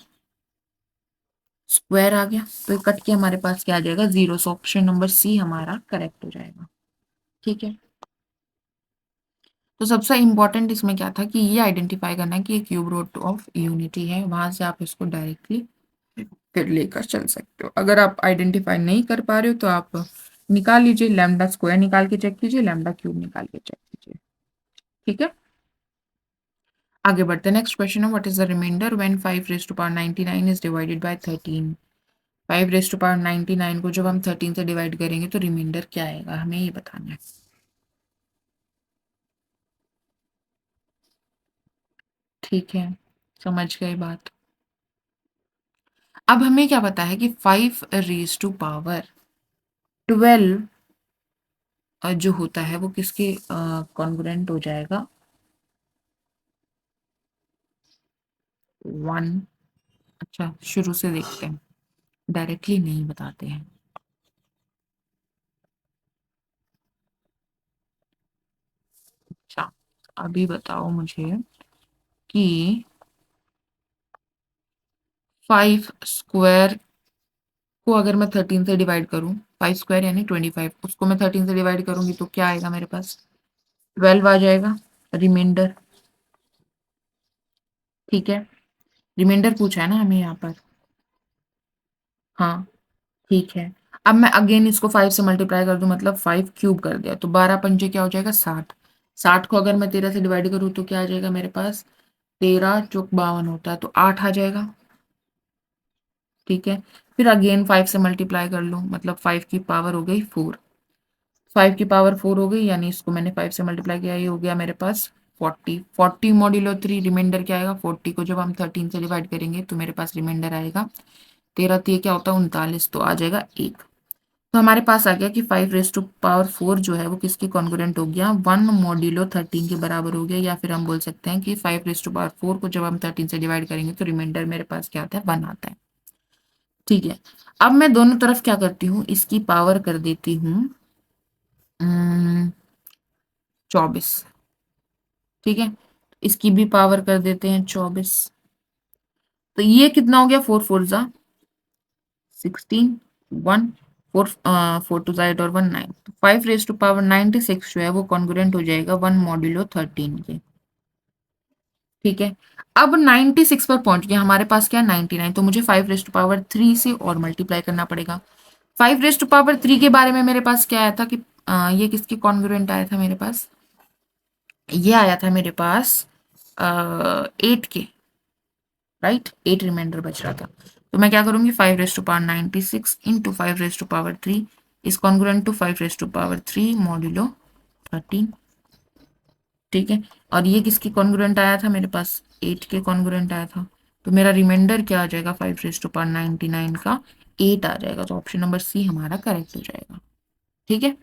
square आ गया। तो ये कट के हमारे पास क्या आ जाएगा 0, सो ऑप्शन नंबर सी हमारा करेक्ट हो जाएगा। ठीक है, तो सबसे इंपॉर्टेंट इसमें क्या था कि ये आइडेंटिफाई करना है कि ये क्यूब रूट ऑफ यूनिटी है, वहां से आप इसको डायरेक्टली फिर लेकर चल सकते हो। अगर आप आइडेंटिफाई नहीं कर पा रहे हो तो आप निकाल लीजिए, लैम्डा स्क्वायर निकाल के चेक कीजिए, लैम्डा क्यूब निकाल के चेक कीजिए। ठीक है, आगे बढ़ते हैं। नेक्स्ट क्वेश्चन है what is the remainder when 5 raise to power 99 is divided by 13। 5 raise to power 99 को जब हम 13 से डिवाइड करेंगे तो रिमाइंडर क्या आएगा, हमें ये बताना है। ठीक है, समझ गए बात। अब हमें क्या पता है कि 5 रेज़ टू पावर 12 जो होता है वो किसके कॉन्ग्रुएंट हो जाएगा? 1। अच्छा, शुरू से देखते हैं, डायरेक्टली नहीं बताते हैं। अच्छा, अभी बताओ मुझे कि 5 स्क्वायर को अगर मैं 13 से डिवाइड करूं, 5 स्क्वायर यानी 25, उसको मैं 13 से डिवाइड करूंगी तो क्या आएगा मेरे पास? 12 आ जाएगा रिमाइंडर। ठीक है, रिमाइंडर पूछा है ना हमें यहाँ पर। हाँ, ठीक है। अब मैं अगेन इसको 5 से मल्टीप्लाई कर दूं, मतलब 5 क्यूब कर दिया तो 12 पंजे क्या हो जाएगा? 60। 60 को अगर मैं 13 से डिवाइड करूँ तो क्या आ जाएगा मेरे पास? 13 चौक 52 होता है तो 8 आ जाएगा। ठीक है, फिर अगेन 5 से मल्टीप्लाई कर लूँ, मतलब 5 की पावर हो गई 4। 5 की पावर 4 हो गई, यानी इसको मैंने 5 से मल्टीप्लाई किया, ये हो गया मेरे पास 40। 40 मॉड्यूलो 3, रिमाइंडर क्या आएगा? 40 को जब हम 13 से डिवाइड करेंगे तो मेरे पास रिमाइंडर आएगा 13 3 क्या होता है? 39, तो आ जाएगा 1। तो हमारे पास आ गया कि 5 रेज़ टू पावर 4 जो है वो किसके कॉन्ग्रुएंट हो गया? 1 मॉड्यूलो 13 के बराबर हो गया, या फिर हम बोल सकते हैं कि 5 रेज़ टू पावर 4 को जब हम 13 से डिवाइड करेंगे तो रिमाइंडर मेरे पास क्या आता है? 1 आता है। ठीक है, अब मैं दोनों तरफ क्या करती हूँ, इसकी पावर कर देती हूँ 24। ठीक है, इसकी भी पावर कर देते हैं 24। तो ये कितना हो गया? 4 4 जा 16, 1 4 4 टू साइड और 1 9, तो 5 रेज़ टू पावर 96 जो है वो कॉन्ग्रुएंट हो जाएगा 1 मॉड्यूलो 13 के। ठीक है, अब 96 पर पहुंच गया, हमारे पास क्या है? 99, तो मुझे 5 रेज़ टू पावर 3 से और मल्टीप्लाई करना पड़ेगा। 5 रेज़ टू पावर 3 के बारे में मेरे पास क्या आया था कि ये किसके कॉन्ग्रुएंट आया था मेरे पास? ये आया था मेरे पास 8 के, राइट? 8 रिमाइंडर बच रहा था, तो मैं क्या करूंगी? 5 raise to power 96 into 5 raise to power 3 is congruent to 5 raise to power 3 modulo 13। ठीक है, और ये किसकी कॉन्ग्रुएंट आया था मेरे पास? 8 के कॉन्ग्रुएंट आया था, तो मेरा रिमाइंडर क्या आ जाएगा? 5 रेज़ टू पावर 99 का 8 आ जाएगा, तो ऑप्शन नंबर सी हमारा करेक्ट हो जाएगा। ठीक है।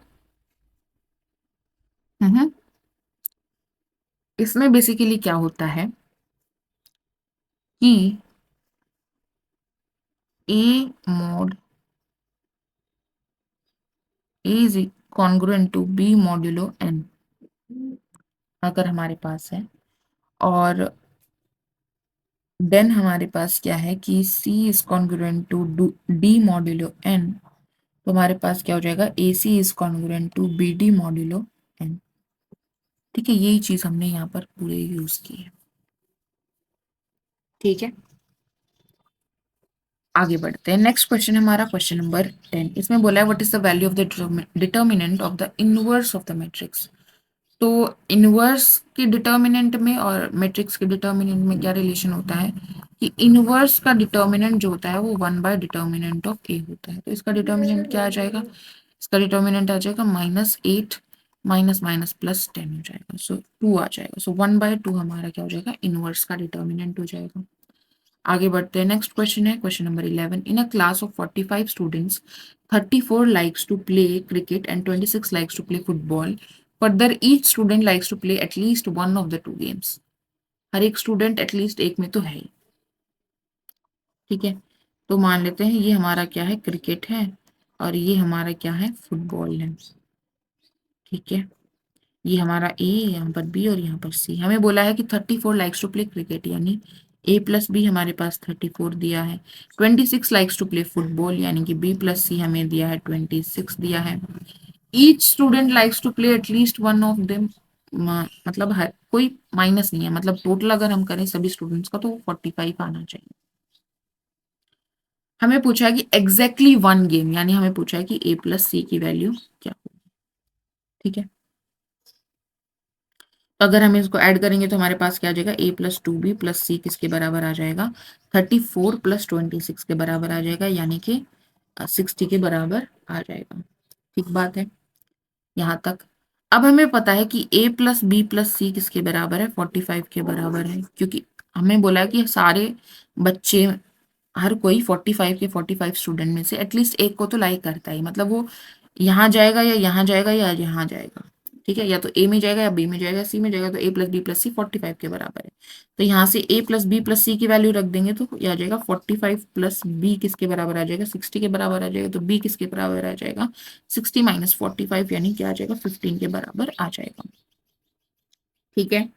हम्म, इसमें बेसिकली क्या होता है कि A mod A is congruent to B modulo N अगर हमारे पास है, और देन हमारे पास क्या है कि C is congruent to D modulo N, तो हमारे पास क्या हो जाएगा? A C is congruent to B D modulo N. ठीक है, यही चीज हमने यहाँ पर पूरे यूज की है। ठीक है, आगे बढ़ते हैं। नेक्स्ट क्वेश्चन है हमारा क्वेश्चन नंबर 10। इसमें बोला है what is the value of the determinant of the inverse of the matrix. तो इनवर्स के डिटर्मिनेंट में और मैट्रिक्स के डिटर्मिनेंट में क्या रिलेशन होता है कि इनवर्स का डिटर्मिनेंट जो होता है वो 1/डिटर्मिनेंट ऑफ ए होता है, तो इसका डिटर्मिनेंट क्या आ जाएगा? इसका डिटर्मिनेंट आ जाएगा -8 माइनस माइनस +10 हो जाएगा, सो 2 आ जाएगा। सो 1/2 हमारा क्या हो जाएगा? इनवर्स का डिटर्मिनेंट हो जाएगा। आगे बढ़ते हैं, नेक्स्ट क्वेश्चन है question number 11। In a class of 45 students 34 likes to play cricket and 26 likes to play football. Further, each student likes to play at least one of the two games. हर एक student at least एक में तो है ही। ठीक है, तो मान लेते हैं ये हमारा क्या है? क्रिकेट है, और ये हमारा क्या है? फुटबॉल है। ठीक है, ये हमारा ए, यहाँ पर बी और यहाँ पर सी। हमें बोला है कि 34 लाइक्स टू प्ले क्रिकेट, यानी ए प्लस बी हमारे पास 34 दिया है। 26 लाइक्स टू प्ले फुटबॉल, यानी कि बी प्लस सी हमें दिया है 26 दिया है। Each student likes to play at least one of them, मतलब हर कोई माइनस नहीं है, मतलब टोटल अगर हम करें सभी स्टूडेंट्स का तो 45 आना चाहिए। हमें पूछा है कि एग्जैक्टली वन गेम, यानी हमें पूछा है कि ए प्लस सी की वैल्यू क्या होगी। ठीक है, तो अगर हम इसको ऐड करेंगे तो हमारे पास क्या आ जाएगा? a+2b+c किसके बराबर आ जाएगा? 34 + 26 के बराबर आ जाएगा, यानी कि 60 के बराबर आ जाएगा। ठीक बात है यहाँ तक। अब हमें पता है कि a+b+c किसके बराबर है? 45 के बराबर है, क्योंकि हमें बोला है कि सारे बच्चे, हर कोई 45 के 45 स्टूडेंट में से एटलीस्ट एक को तो लाइक करता ही, मतलब वो यहाँ जाएगा या यहाँ जाएगा या यहाँ जाएगा, ठीक है, या तो ए में जाएगा या बी में जाएगा, सी में जाएगा, तो ए प्लस बी प्लस सी 45 के बराबर है। तो यहाँ से ए प्लस बी प्लस सी की वैल्यू रख देंगे तो यह आ जाएगा 45 प्लस बी किसके बराबर आ जाएगा, 60 के बराबर आ जाएगा। तो बी किसके बराबर आ जाएगा, 60 माइनस 45, यानी क्या आ जाएगा, 15 के बराबर आ जाएगा। ठीक है,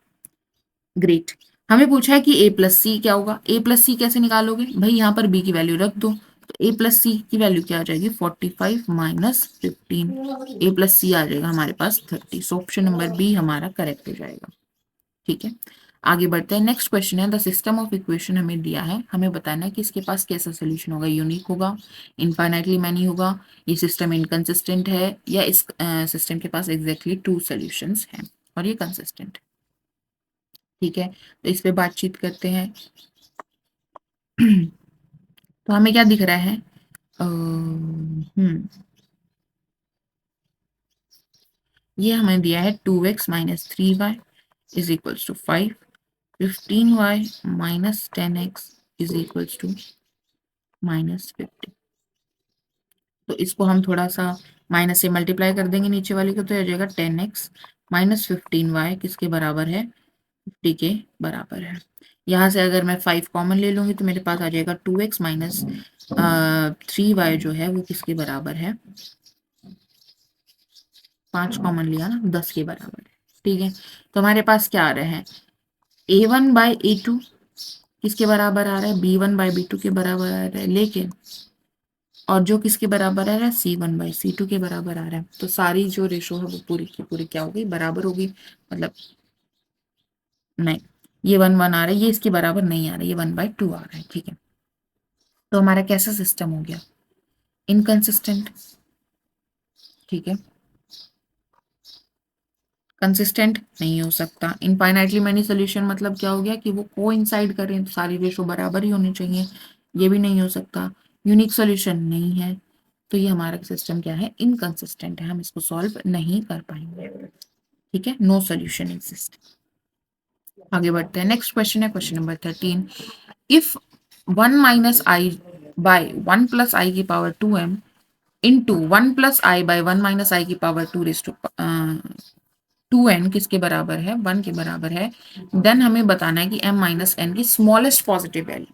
ग्रेट। हमें पूछा है कि ए प्लस सी क्या होगा। ए प्लस सी कैसे निकालोगे भाई, यहाँ पर बी की वैल्यू रख दो, तो ए प्लस सी की वैल्यू क्या आ जाएगी, 45 माइनस 15, ए प्लस सी आ जाएगा हमारे पास 30। सो ऑप्शन नंबर बी हमारा करेक्ट हो जाएगा। ठीक है, आगे बढ़ते हैं। नेक्स्ट क्वेश्चन है, द सिस्टम ऑफ इक्वेशन हमें दिया है, हमें बताना है कि इसके पास कैसा सोल्यूशन होगा, यूनिक होगा, इनफाइनाइटली मैनी होगा, ये सिस्टम इनकंसिस्टेंट है, या इस सिस्टम के पास एग्जैक्टली टू सोल्यूशंस हैं और ये कंसिस्टेंट। ठीक है, तो इस पे बातचीत करते हैं। तो हमें क्या दिख रहा है, ये हमें दिया है 2x minus 3y is equals to 5, 15y minus 10x is equals to minus 50। तो इसको हम थोड़ा सा माइनस से मल्टीप्लाई कर देंगे नीचे वाले को, तो आ जाएगा 10x माइनस 15y किसके बराबर है, 50 के बराबर है। यहाँ से अगर मैं 5 कॉमन ले लूंगी तो मेरे पास आ जाएगा 2x माइनस 3y जो है वो किसके बराबर है, 5 कॉमन लिया ना, 10 के बराबर है। ठीक है, तो हमारे पास क्या आ रहा है, a1 बाई a2 किसके बराबर आ रहा है, b1 बाई b2 के बराबर आ रहा है, लेकिन और जो किसके बराबर आ रहा है, c1 बाई c2 के बराबर आ रहा है। तो सारी जो रेशो है वो पूरी की पूरी क्या होगी, बराबर होगी। मतलब नहीं, ये 1 1 आ रहा है, ये इसके बराबर नहीं आ रहा है, ये 1/2 आ रहा है। ठीक है, तो हमारा कैसा सिस्टम हो गया, इनकंसिस्टेंट। ठीक है, कंसिस्टेंट नहीं हो सकता। इनफाइनाइटली मैनी सोल्यूशन मतलब क्या हो गया कि वो कोइंसाइड करें, तो सारी रेशो बराबर ही होनी चाहिए, ये भी नहीं हो सकता। यूनिक सोल्यूशन नहीं है, तो ये हमारा सिस्टम क्या है, इनकंसिस्टेंट है, हम इसको सॉल्व नहीं कर पाएंगे। ठीक है, नो सोल्यूशन एग्जिस्ट। आगे बढ़ते हैं, नेक्स्ट क्वेश्चन है question number 13। If 1 minus I by 1 plus I की power 2m into 1 plus I by 1 minus I की पावर 2 रेस टू 2n किसके बराबर है, 1 के बराबर है, देन हमें बताना है कि m माइनस एन की स्मॉलेस्ट पॉजिटिव वैल्यू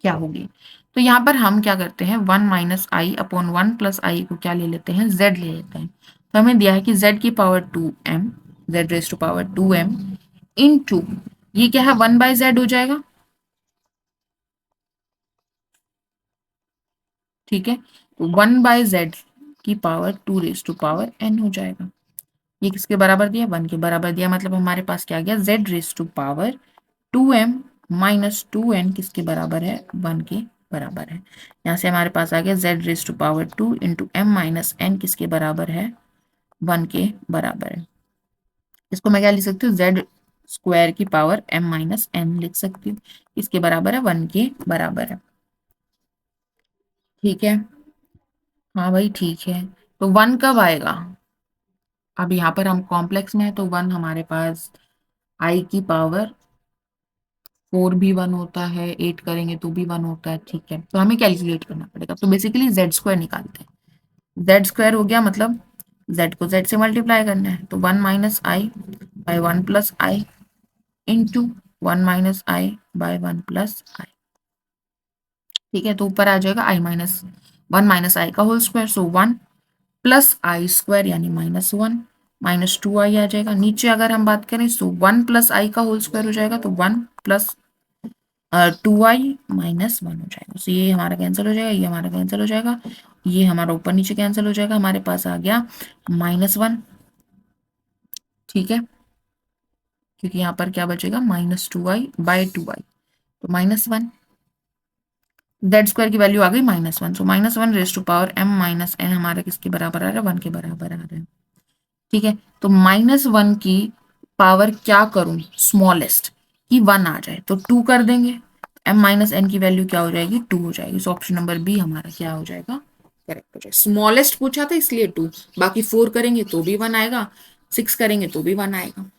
क्या होगी। तो यहाँ पर हम क्या करते हैं, 1 माइनस आई अपॉन 1 प्लस आई को क्या ले लेते हैं, z ले लेते हैं। तो हमें दिया है कि z की power 2m, z raise to power 2m into ये क्या है, 1 बाय जेड हो जाएगा। ठीक है, तो 1 बाय जेड की power 2 raise to power n हो जाएगा। ये किसके बराबर दिया, 1 के बराबर दिया, मतलब हमारे पास क्या आ गया, z raise to power 2m minus 2n किसके बराबर है, 1 के बराबर है। यहाँ से हमारे पास आ गया z raise to power 2 into m minus n किसके बराबर है, 1 के बराबर है। इसको मैं क्या लिख सकती हूँ, z स्क्वायर की पावर m माइनस n लिख सकती हूँ, इसके बराबर है, 1 के बराबर है। ठीक है, हाँ भाई ठीक है। तो 1 कब आएगा, अब यहाँ पर हम कॉम्प्लेक्स में है, तो 1 हमारे पास i की पावर 4 भी 1 होता है, 8 करेंगे तो भी 1 होता है। ठीक है, तो हमें कैलकुलेट करना पड़ेगा, तो बेसिकली जेड स्क्वायर निकालते हैं। जेड स्क्वायर हो गया, मतलब जेड को जेड से मल्टीप्लाई करना है, तो 1 minus I by 1 plus I into 1 minus I by 1 plus आई। ठीक है, तो ऊपर आ जाएगा आई माइनस 1 माइनस आई का होल स्क्वायर, सो 1 प्लस आई स्क्वायर यानी -1 माइनस 2 आई आ जाएगा। नीचे अगर हम बात करें तो 1 प्लस आई का होल स्क्वायर हो जाएगा, तो 1 प्लस 2 आई माइनस 1 हो जाएगा। तो ये हमारा कैंसिल हो जाएगा, ये हमारा कैंसिल हो जाएगा, ये हमारा ऊपर नीचे कैंसिल हो जाएगा, हमारे पास आ गया -1। ठीक है, क्योंकि यहाँ पर क्या बचेगा, -2i/2i, तो -1। जेड स्क्वायर की वैल्यू आ गई -1, so -1 raise to power m minus n हमारा किसके बराबर आ रहा है, 1 के बराबर आ रहा है। ठीक है, तो -1 की पावर क्या करूं, स्मॉलेस्ट की 1 आ जाए तो 2 कर देंगे, m माइनस एन की वैल्यू क्या हो जाएगी, 2 हो जाएगी। सो ऑप्शन नंबर बी हमारा क्या हो जाएगा, करेक्ट हो जाएगा। स्मॉलेस्ट पूछा था इसलिए 2, बाकी 4 करेंगे तो भी 1 आएगा, 6 करेंगे तो भी 1 आएगा।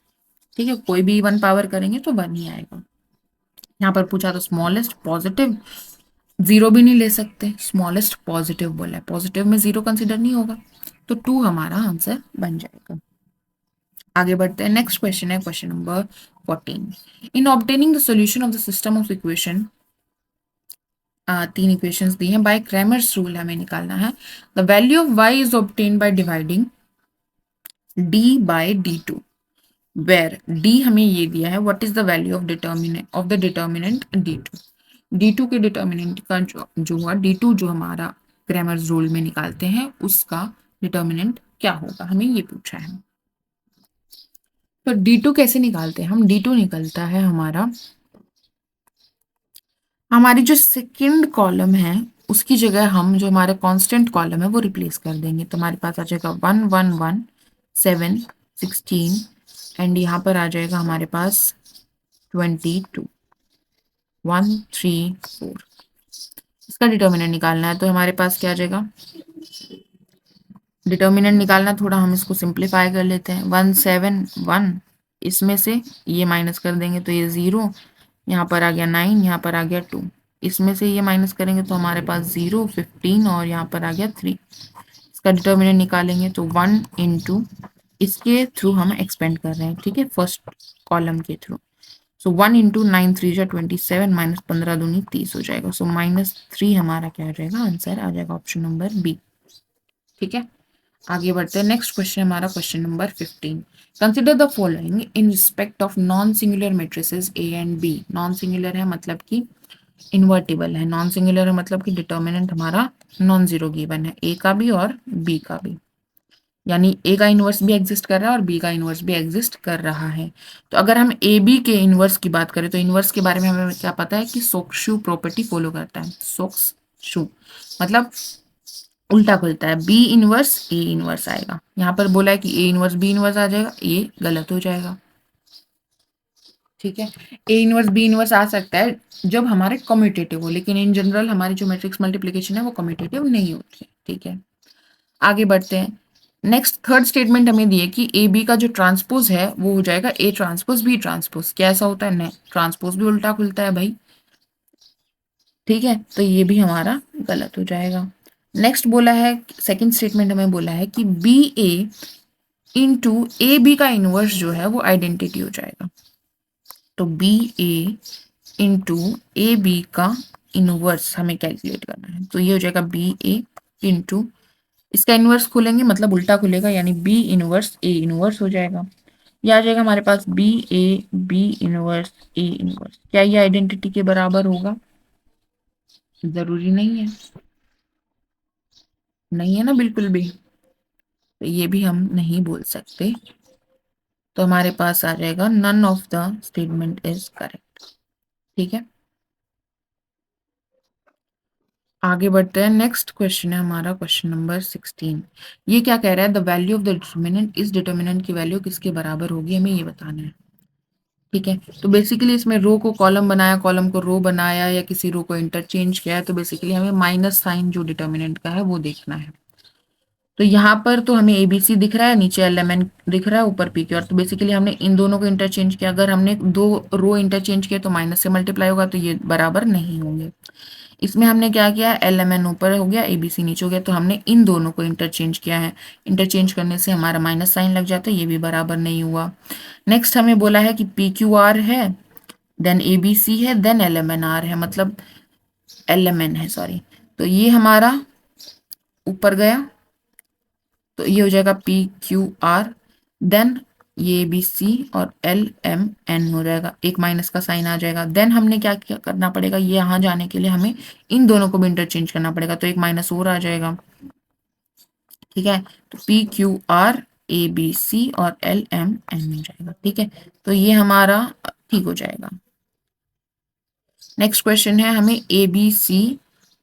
ठीक है, कोई भी 1 पावर करेंगे तो 1 ही आएगा। यहाँ पर पूछा था स्मॉलेस्ट पॉजिटिव जीरो भी नहीं ले सकते, स्मॉलेस्ट पॉजिटिव बोला है, पॉजिटिव में जीरो कंसिडर नहीं होगा, तो टू हमारा आंसर बन जाएगा। आगे बढ़ते हैं, नेक्स्ट क्वेश्चन है question number 14। In obtaining the solution of the system of equation, तीन इक्वेशंस दी हैं, बाय क्रैमर्स रूल हमें निकालना है। The value of y is obtain by dividing d by d2, where d हमें ये दिया है, what is the value of the determinant d2। d2 के डिटर्मिनेंट का जो हुआ d2 जो हमारा क्रैमर्स रूल में निकालते हैं उसका डिटर्मिनेंट क्या होगा, हमें ये पूछा है। तो d2 कैसे निकालते हैं हम, d2 निकलता है हमारा, हमारी जो सेकंड कॉलम है उसकी जगह हम जो हमारे कांस्टेंट कॉलम है वो रिप्लेस कर देंगे, तो हमारे पास आ जाएगा 1 1 1 7 16 एंड यहाँ पर आ जाएगा हमारे पास 22 1 3 4। इसका डिटर्मिनेंट निकालना है, तो हमारे पास क्या आ जाएगा, डिटर्मिनेंट निकालना, थोड़ा हम इसको सिंप्लीफाई कर लेते हैं। 1 7 1, इसमें से ये माइनस कर देंगे तो ये 0, यहाँ पर आ गया 9, यहाँ पर आ गया 2, इसमें से ये माइनस करेंगे तो हमारे पास 0 15 और यहाँ पर आ गया 3। इसका डिटर्मिनेंट निकालेंगे तो 1 इसके थ्रू हम एक्सपेंड कर रहे हैं, ठीक है, फर्स्ट कॉलम के थ्रू। सो 1 × 9 3 जा 27 माइनस 15 दूनी 30 हो जाएगा, सो -3 हमारा क्या हो जाएगा, आंसर आ जाएगा ऑप्शन नंबर बी। ठीक है, आगे बढ़ते हैं, नेक्स्ट क्वेश्चन हमारा question number 15। Consider the following in respect of non singular matrices A and B. Non singular है मतलब कि इन्वर्टिबल है, नॉन सिंगुलर है मतलब कि डिटर्मिनेंट हमारा नॉन जीरो गिवन है, ए का भी और बी का भी, यानी ए का इन्वर्स भी एग्जिस्ट कर रहा है और बी का इन्वर्स भी एग्जिस्ट कर रहा है। तो अगर हम ए बी के इन्वर्स की बात करें तो इन्वर्स के बारे में हमें क्या पता है कि सोक्सु प्रॉपर्टी फॉलो करता है, सोक्सु मतलब उल्टा खुलता है, बी इनवर्स ए इनवर्स आएगा। यहाँ पर बोला है कि ए इनवर्स बी इनवर्स आ जाएगा, ये गलत हो जाएगा। ठीक है, ए इनवर्स बी इनवर्स आ सकता है जब हमारे कम्यूटेटिव हो, लेकिन इन जनरल हमारी जो मैट्रिक्स मल्टीप्लिकेशन है वो कम्यूटेटिव नहीं होती है। ठीक है, आगे बढ़ते हैं, नेक्स्ट थर्ड स्टेटमेंट हमें दी है कि ए बी का जो ट्रांसपोज है वो हो जाएगा ए ट्रांसपोज बी ट्रांसपोज। क्या ऐसा होता है, नहीं, ट्रांसपोज भी उल्टा खुलता है भाई। ठीक है, तो ये भी हमारा गलत हो जाएगा। नेक्स्ट बोला है, सेकंड स्टेटमेंट हमें बोला है कि B A into A B का इनवर्स जो है वो आइडेंटिटी हो जाएगा। तो B A into A B का इनवर्स हमें कैलकुलेट करना है, तो ये हो जाएगा बी ए इंटू, इसका इनवर्स खोलेंगे मतलब उल्टा खुलेगा, यानी बी इनवर्स ए इनवर्स हो जाएगा। यह आ जाएगा हमारे पास B A B inverse A inverse. क्या ये आइडेंटिटी के बराबर होगा, जरूरी नहीं है, नहीं है ना बिल्कुल भी, तो ये भी हम नहीं बोल सकते। तो हमारे पास आ जाएगा none of the statement is correct. ठीक है, आगे बढ़ते हैं, नेक्स्ट क्वेश्चन है हमारा क्वेश्चन नंबर 16। ये क्या कह रहा है, the value of the determinant, इस डिटर्मिनेंट की वैल्यू किसके बराबर होगी, हमें ये बताना है। ठीक है, तो बेसिकली इसमें रो को कॉलम बनाया, कॉलम को रो बनाया, या किसी रो को इंटरचेंज किया है, तो बेसिकली हमें माइनस साइन जो डिटर्मिनेंट का है वो देखना है। तो यहाँ पर तो हमें एबीसी दिख रहा है, नीचे एलएमएन दिख रहा है, ऊपर पी क्यू आर, तो बेसिकली हमने इन दोनों को इंटरचेंज किया। अगर हमने दो रो इंटरचेंज किया तो माइनस से मल्टीप्लाई होगा, तो ये बराबर नहीं होंगे। इसमें हमने क्या किया, एलएमएन ऊपर हो गया, एबीसी नीचे हो गया, तो हमने इन दोनों को इंटरचेंज किया है। इंटरचेंज करने से हमारा माइनस साइन लग जाता है, ये भी बराबर नहीं हुआ। नेक्स्ट हमें बोला है कि पी क्यू आर है, देन एबीसी है, देन एलएमएन आर है, मतलब एलएमएन है, सॉरी, तो ये हमारा ऊपर गया, तो ये हो जाएगा पी क्यू आर, देन ये बी सी और एल एम एन हो जाएगा, एक माइनस का साइन आ जाएगा। देन हमने क्या क्या करना पड़ेगा, ये यहाँ जाने के लिए हमें इन दोनों को भी इंटरचेंज करना पड़ेगा, तो एक माइनस और आ जाएगा। ठीक है, तो P Q R A B C और एल एम एन हो जाएगा। ठीक है, तो ये हमारा ठीक हो जाएगा। नेक्स्ट क्वेश्चन है, हमें A B C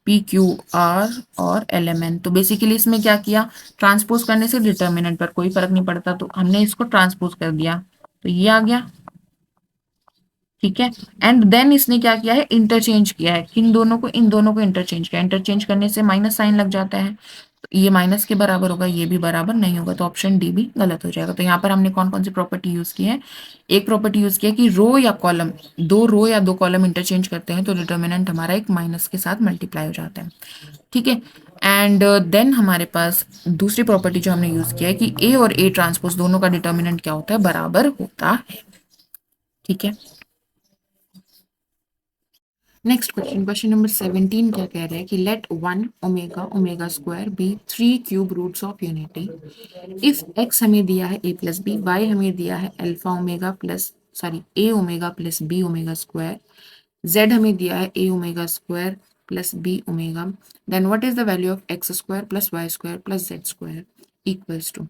P Q R और एल एम एन, तो बेसिकली इसमें क्या किया, ट्रांसपोज करने से डिटर्मिनेंट पर कोई फर्क नहीं पड़ता, तो हमने इसको ट्रांसपोज कर दिया, तो ये आ गया। ठीक है, एंड देन इसने क्या किया है, इंटरचेंज किया है, इन दोनों को इंटरचेंज किया, इंटरचेंज करने से माइनस साइन लग जाता है, ये माइनस के बराबर होगा, ये भी बराबर नहीं होगा, तो ऑप्शन डी भी गलत हो जाएगा। तो यहाँ पर हमने कौन कौन सी प्रॉपर्टी यूज की है? एक प्रॉपर्टी यूज किया कि रो या कॉलम, दो रो या दो कॉलम इंटरचेंज करते हैं तो डिटर्मिनेंट हमारा एक माइनस के साथ मल्टीप्लाई हो जाता है। ठीक है। एंड देन हमारे पास दूसरी प्रॉपर्टी जो हमने यूज किया है कि ए और ए ट्रांसपोज दोनों का डिटर्मिनेंट क्या होता है? बराबर होता है। ठीक है। नेक्स्ट क्वेश्चन, क्वेश्चन नंबर 17 क्या कह रहा है कि let one omega omega square be 3 cube roots of unity if X हमें दिया है ए प्लस बी, वाई हमें दिया है alpha omega plus sorry A omega plus B omega square, Z हमें दिया है A omega square plus B omega, then what is the value of X square plus Y square plus Z square equals to.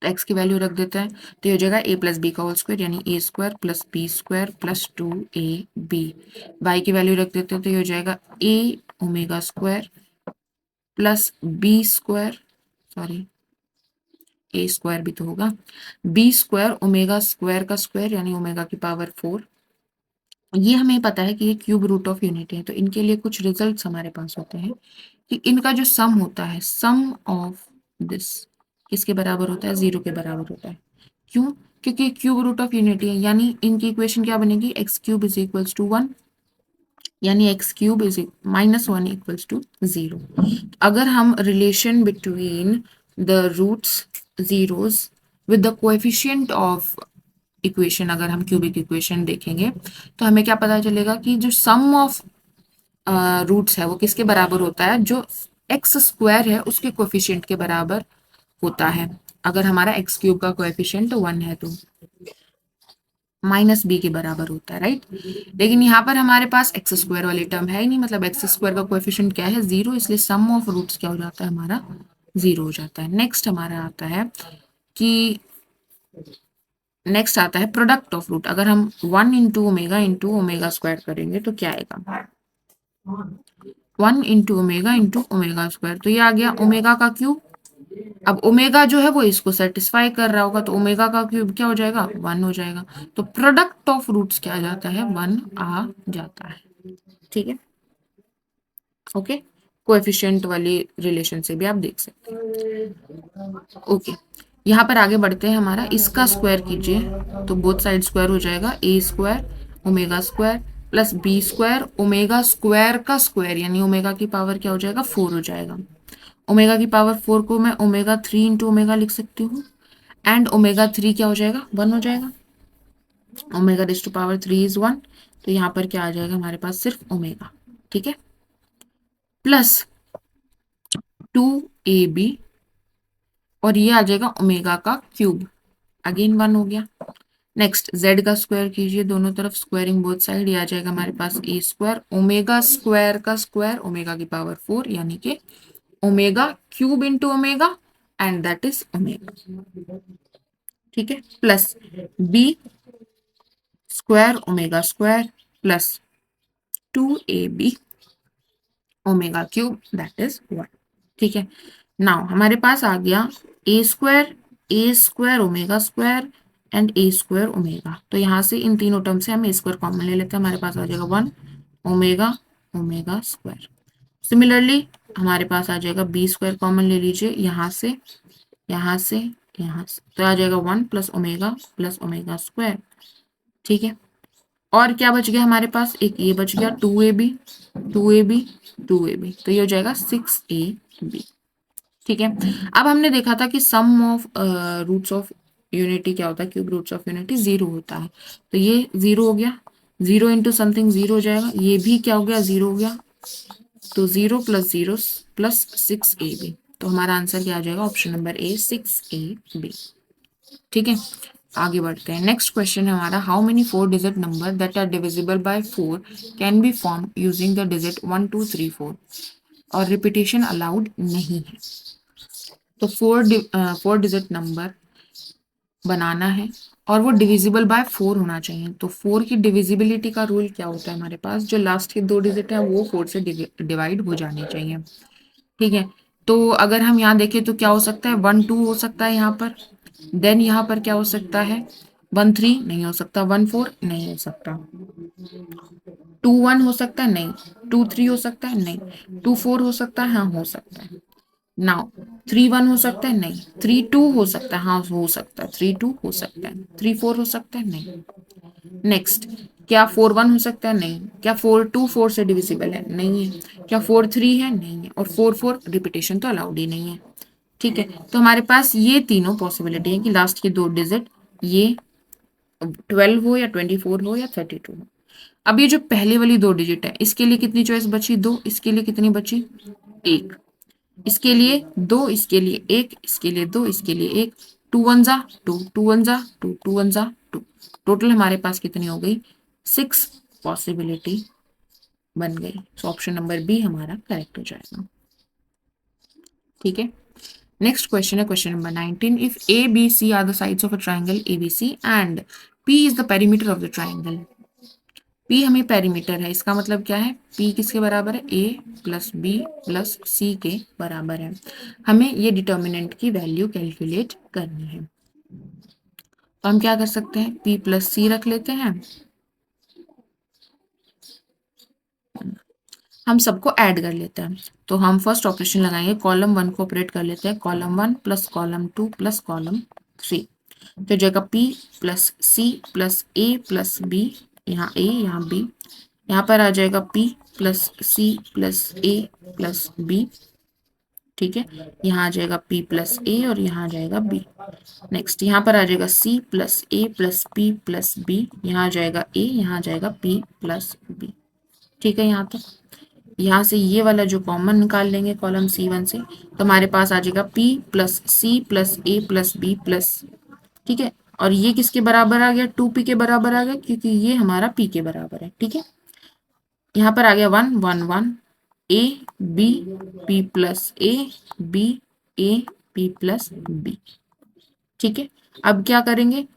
X की value रख देते हैं तो ये हो जाएगा ए प्लस बी का होल स्क्वायर यानी A square plus B square plus 2ab। Y की वैल्यू रख देते हैं तो ये हो जाएगा A omega square plus B square, sorry A square भी तो होगा, बी स्क्वायर ओमेगा स्क्वायर का स्क्वायर यानी ओमेगा की पावर 4। ये हमें पता है कि ये क्यूब रूट ऑफ यूनिटी है, तो इनके लिए कुछ रिजल्ट्स हमारे पास होते हैं कि इनका जो सम होता है, सम ऑफ दिस किसके बराबर होता है? 0 के बराबर होता है। क्यों? क्योंकि क्यूब रूट ऑफ यूनिटी है, यानी इनकी इक्वेशन क्या बनेगी? X cube is equals to 1, यानी X cube is -1 equals to 0। अगर हम relation between the roots zeros with the coefficient of equation, अगर हम क्यूबिक इक्वेशन देखेंगे तो हमें क्या पता चलेगा कि जो सम ऑफ रूट्स है वो किसके बराबर होता है? जो एक्स स्क्वायर है उसके कोएफिशिएंट के बराबर होता है। अगर हमारा एक्स क्यूब का कोएफिशिएंट 1 है तो माइनस बी के बराबर होता है, राइट। लेकिन यहाँ पर हमारे पास एक्स स्क्वायर वाली टर्म है ही नहीं, मतलब एक्स स्क्वायर का कोएफिशिएंट क्या है? 0, इसलिए सम ऑफ रूट्स क्या हो जाता है? हमारा 0 हो जाता है। नेक्स्ट हमारा आता है कि नेक्स्ट आता है प्रोडक्ट ऑफ रूट। अगर हम 1 इंटू ओमेगा स्क्वायर करेंगे तो क्या आएगा? 1 इंटू ओमेगा स्क्वायर, तो ये आ गया ओमेगा का क्यूब। अब ओमेगा जो है वो इसको सेटिस्फाई कर रहा होगा, तो ओमेगा का क्यूब क्या हो जाएगा? 1 हो जाएगा। तो प्रोडक्ट ऑफ रूट्स क्या आ जाता है? 1 आ जाता है। ठीक है, ओके। कोएफिशिएंट वाली रिलेशन से भी आप देख सकते हैं। ओके, यहाँ पर आगे बढ़ते हैं। हमारा इसका स्क्वायर कीजिए तो बोथ साइड स्क्वायर हो जाएगा। A square omega square plus B square omega square का स्क्वायर यानी ओमेगा की पावर क्या हो जाएगा? 4 हो जाएगा। ओमेगा की पावर 4 को मैं ओमेगा 3 इंटू ओमेगा लिख सकती हूँ, एंड ओमेगा 3 क्या हो जाएगा? 1 हो जाएगा। Omega raise to power 3 is 1, तो यहाँ पर क्या आ जाएगा हमारे पास? सिर्फ ओमेगा। ठीक है, प्लस 2ab और ये आ जाएगा ओमेगा का क्यूब, अगेन 1 हो गया। नेक्स्ट जेड का स्क्वायर कीजिए, दोनों तरफ स्क्वायरिंग बोथ साइड, ये आ जाएगा हमारे पास ए स्क्वायर का स्क्वायर ओमेगा की पावर 4 यानी कि omega cube into omega and that is omega. ठीक है, plus B square omega square plus 2ab omega cube that is 1। ठीक है, नाउ हमारे पास आ गया A square omega square and A square omega. तो यहाँ से इन तीनों टर्म से हम ए स्क्वायर कॉमन ले लेते हैं, हमारे पास आ जाएगा 1 ओमेगा ओमेगा स्क्वायर। सिमिलरली हमारे पास आ जाएगा बी स्क्वायर कॉमन ले लीजिए, यहाँ से यहाँ से यहाँ से, तो आ जाएगा 1 प्लस ओमेगा स्क्वायर। ठीक है, और क्या बच गया हमारे पास? एक ये बच गया 2ab 2ab 2ab, तो ये हो जाएगा 6ab। ठीक है, अब हमने देखा था कि sum of roots of unity क्या होता है? क्यूब रूट्स ऑफ यूनिटी 0 होता है, तो ये 0 हो गया। 0 इंटू समथिंग 0 हो जाएगा, ये भी क्या हो गया? 0 हो गया। तो 0 प्लस 6ab, तो हमारा आंसर क्या आ जाएगा? Option number A 6ab। ठीक है, आगे बढ़ते हैं। नेक्स्ट क्वेश्चन है हमारा, how many 4 digit number that are divisible by 4 can be form using the digit 1 2 3 4 और रिपीटेशन अलाउड नहीं है। तो 4 डिजिट नंबर बनाना है और वो डिविजिबल बाय 4 होना चाहिए। तो 4 की डिविजिबिलिटी का रूल क्या होता है? हमारे पास जो लास्ट के 2 डिजिट है वो 4 से डिवाइड हो जाने चाहिए। ठीक है, तो अगर हम यहाँ देखें तो क्या हो सकता है? 1 2 हो सकता है यहाँ पर, देन यहाँ पर क्या हो सकता है? 1 3 नहीं हो सकता, 1 4 नहीं हो सकता, 2 1 हो सकता है नहीं, 2 3 हो सकता है नहीं, 2 4 हो सकता है हाँ हो सकता है। नाउ 3 1 हो सकता है, नहीं। 3 2 हो सकता है, हाँ हो सकता है। 3 2 हो सकता है। 3 4 हो सकता है, नहीं। नेक्स्ट, क्या 4 1 हो सकता है, नहीं। क्या 4 2 4 से डिविजिबल है, नहीं है। क्या 4 3 है, नहीं है। और 4 4 रिपीटेशन तो अलाउड ही नहीं है। ठीक है, तो हमारे पास ये तीनों पॉसिबिलिटी है कि लास्ट के 2 डिजिट ये 12 हो या 24 हो या 32 हो। अब ये जो पहले वाली 2 डिजिट है, इसके लिए कितनी चॉइस बची, 2। इसके लिए कितनी बची, 1। इसके लिए 2, इसके लिए 1, इसके लिए 2, इसके लिए 1। 2 1 जा 2, 2 1 जा 2, 2 1 जा 2। टोटल हमारे पास कितनी हो गई, 6 पॉसिबिलिटी बन गई। सो ऑप्शन नंबर बी हमारा करेक्ट हो जाएगा। ठीक है, नेक्स्ट क्वेश्चन है question number 19। If A B C are the sides of a triangle A B C and P is the perimeter of the triangle. P हमें perimeter है, इसका मतलब क्या है, पी किसके बराबर है, A plus B plus C के बराबर है। हमें ये डिटर्मिनेंट की वैल्यू कैलकुलेट करनी है। तो हम क्या कर सकते हैं, पी प्लस सी रख लेते हैं। हम सबको ऐड कर लेते हैं। तो हम फर्स्ट ऑपरेशन लगाएंगे, कॉलम 1 को ऑपरेट कर लेते हैं। Column 1 plus column 2 plus column 3। तो जगह पी प्लस सी प्लस ए प्लस बी, यहाँ ए यहाँ बी, यहाँ पर आ जाएगा पी प्लस सी प्लस ए प्लस बी। ठीक है, यहाँ आ जाएगा पी प्लस ए और यहाँ आ जाएगा बी। नेक्स्ट यहाँ पर आ जाएगा सी प्लस ए प्लस पी प्लस बी, यहाँ आ जाएगा ए, यहाँ आ जाएगा पी प्लस बी। ठीक है, यहाँ तक। यहाँ से ये वाला जो कॉमन निकाल लेंगे कॉलम C1 से, तो हमारे पास आ जाएगा P प्लस सी प्लस ए प्लस बी प्लस, ठीक है। और ये किसके बराबर आ गया, 2P के बराबर आ गया, क्योंकि ये हमारा P के बराबर है। ठीक है, यहाँ पर आ गया 1 1 1, A B, P plus B A P plus B. ठीक है, अब क्या करेंगे,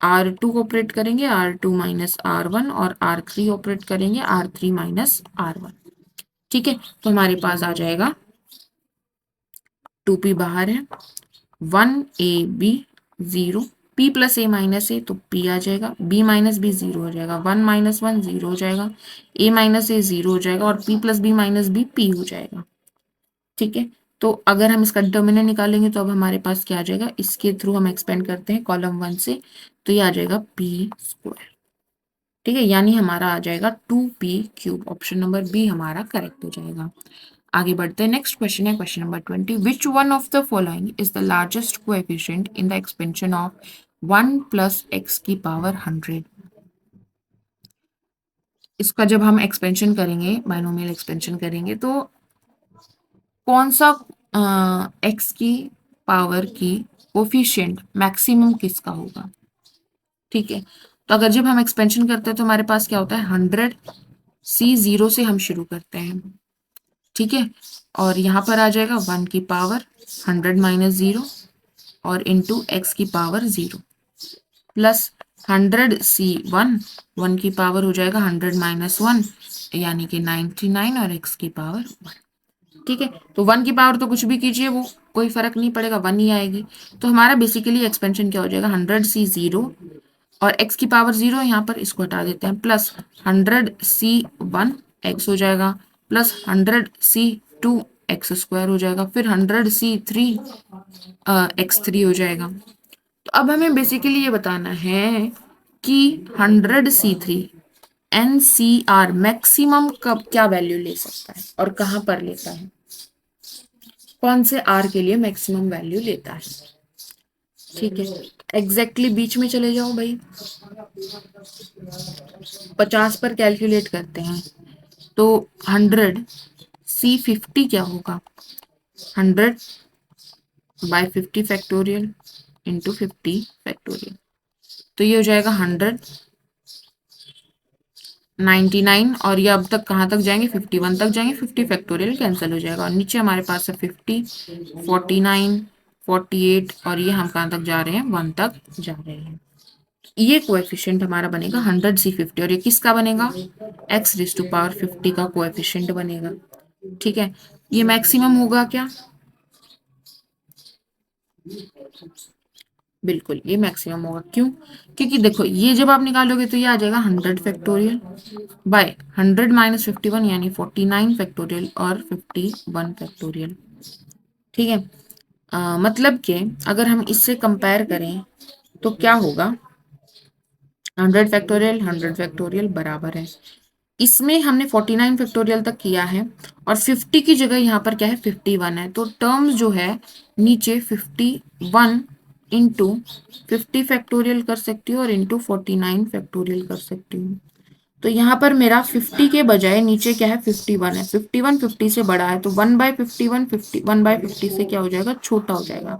R2 को ऑपरेट करेंगे, R2 माइनस R1, और R3 ऑपरेट करेंगे, R3 माइनस R1। ठीक है, तो हमारे पास आ जाएगा 2P बाहर है, 1AB 0, P प्लस ए माइनस ए, तो P आ जाएगा, B माइनस बी 0 हो जाएगा, 1 माइनस 1 0 हो जाएगा, A माइनस ए 0 हो जाएगा, और P plus B minus B P हो जाएगा। ठीक है, तो अगर हम इसका डिटर्मिनेंट निकालेंगे तो अब हमारे पास क्या आ जाएगा, इसके थ्रू हम एक्सपेंड करते हैं कॉलम 1 से, तो ये आ जाएगा P²। ठीक है, यानी हमारा आ जाएगा 2P³। ऑप्शन नंबर बी हमारा करेक्ट हो जाएगा। आगे बढ़ते हैं, नेक्स्ट क्वेश्चन है question number 20। Which one of the following is the largest coefficient in the expansion of 1 plus x की पावर 100। इसका जब हम एक्सपेंशन करेंगे, बाइनोमियल एक्सपेंशन करेंगे, तो कौन सा एक्स की पावर की कोफिशिएंट मैक्सिमम किसका होगा। ठीक है, तो अगर जब हम एक्सपेंशन करते हैं तो हमारे पास क्या होता है, 100C0 से हम शुरू करते हैं। ठीक है, और यहाँ पर आ जाएगा 1 की पावर 100 माइनस 0 और इंटू एक्स की पावर 0 प्लस 100C1, 1 की पावर हो जाएगा 100 माइनस 1 यानी कि 99 और एक्स की पावर 1। ठीक है, तो 1 की पावर तो कुछ भी कीजिए वो कोई फर्क नहीं पड़ेगा, 1 ही आएगी। तो हमारा बेसिकली एक्सपेंशन क्या हो जाएगा, 100C0 और x की पावर 0, यहाँ पर इसको हटा देते हैं, प्लस 100C1 x हो जाएगा, प्लस 100C2 x² हो जाएगा, फिर 100C3 x3 हो जाएगा। तो अब हमें बेसिकली ये बताना है कि 100C3 NCR मैक्सिमम कब क्या वैल्यू ले सकता है और कहाँ पर लेता है, कौन से R के लिए मैक्सिमम वैल्यू लेता है। ठीक है, एग्जैक्टली बीच में चले जाओ भाई, 50 पर कैलकुलेट करते हैं, तो 100C50 क्या होगा, 100/50 फैक्टोरियल इंटू 50 फैक्टोरियल, तो ये हो जाएगा 199, और ये अब तक कहाँ तक जाएंगे, 51 तक जाएंगे, 50 फैक्टोरियल कैंसिल हो जाएगा, और नीचे हमारे पास है 50, 49, 48, और ये हम कहाँ तक जा रहे हैं, 1 तक जा रहे हैं। ये कोएफिशिएंट हमारा बनेगा 100C50, और ये किसका बनेगा, x⁻50 का कोएफिशिएंट बनेगा। ठीक है, ये मैक्सिमम होगा क्या, बिल्कुल ये मैक्सिमम होगा। क्यों, क्योंकि देखो ये जब आप निकालोगे तो ये आ जाएगा 100 फैक्टोरियल बाय 100 माइनस 51 यानी 49 फैक्टोरियल और 51 फैक्टोरियल। ठीक है। मतलब कि अगर हम इससे कंपेयर करें तो क्या होगा, 100 फैक्टोरियल बराबर है, इसमें हमने 49 फैक्टोरियल तक किया है और 50 की जगह यहाँ पर क्या है 51 है, तो टर्म्स जो है नीचे 51 इंटू 50 फैक्टोरियल कर सकती हूँ और इंटू 49 फैक्टोरियल कर सकती हूँ। तो यहाँ पर मेरा 50 के बजाय नीचे क्या है 51 है, 51 50 से बड़ा है, तो 1/51 1/50 से क्या हो जाएगा, छोटा हो जाएगा।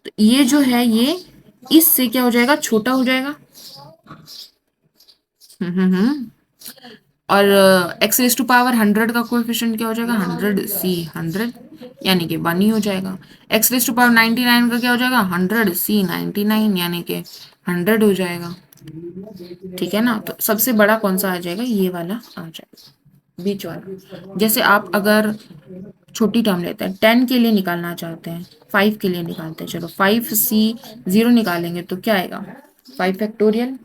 तो ये जो है ये इससे क्या हो जाएगा, छोटा हो जाएगा। हम्म। और एक्स रेस टू पावर 100 का कोएफिशिएंट क्या हो जाएगा, 100 यानी कि 1 ही हो जाएगा। एक्स रेस टू पावर 99 का क्या हो जाएगा, 100 यानी कि 100 हो जाएगा। ठीक है ना, तो सबसे बड़ा कौन सा आ जाएगा, ये वाला आ जाएगा, बीच वाला। जैसे आप अगर छोटी टर्म लेते हैं, 10 के लिए निकालना चाहते हैं, 5 के लिए निकालते हैं, चलो 5C0 निकालेंगे तो क्या आएगा, 5 फैक्टोरियल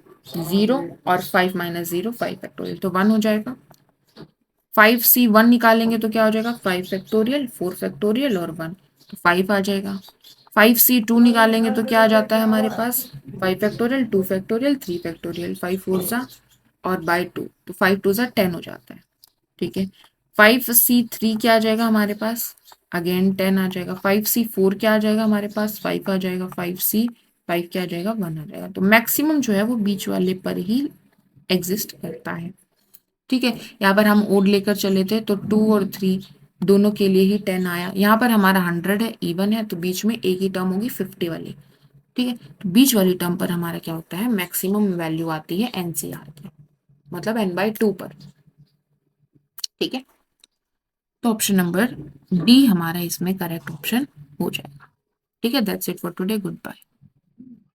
0 और 5 माइनस 0 5 फैक्टोरियल, तो 1 हो जाएगा। 5C1 निकालेंगे तो क्या हो जाएगा, 5 फैक्टोरियल 4 फैक्टोरियल और 1, तो 5 आ जाएगा। 5C2 निकालेंगे तो क्या आ जाता है हमारे पास, 5 फैक्टोरियल 2 फैक्टोरियल 3 फैक्टोरियल, 5 फोर सा और बाई 2, तो 5 टू सा 10 हो जाता है। ठीक है। 5C3 क्या आ जाएगा हमारे पास, अगेन 10 आ जाएगा। 5C4 क्या आ जाएगा हमारे पास, 5 आ जाएगा। 5C5 क्या आ जाएगा, 1 आ जाएगा। तो मैक्सिमम जो है वो बीच वाले पर ही एग्जिस्ट करता है। ठीक है। यहाँ पर हम ओड लेकर चले थे तो 2 और 3 दोनों के लिए ही 10 आया। यहाँ पर हमारा 100 है, इवन है, तो बीच में एक ही टर्म होगी 50 वाली। ठीक है, तो बीच वाली टर्म पर हमारा क्या होता है, मैक्सिमम वैल्यू आती है NCR की, मतलब n/2 पर। ठीक है, तो ऑप्शन नंबर डी हमारा इसमें करेक्ट ऑप्शन हो जाएगा। ठीक है, that's it for today, good bye.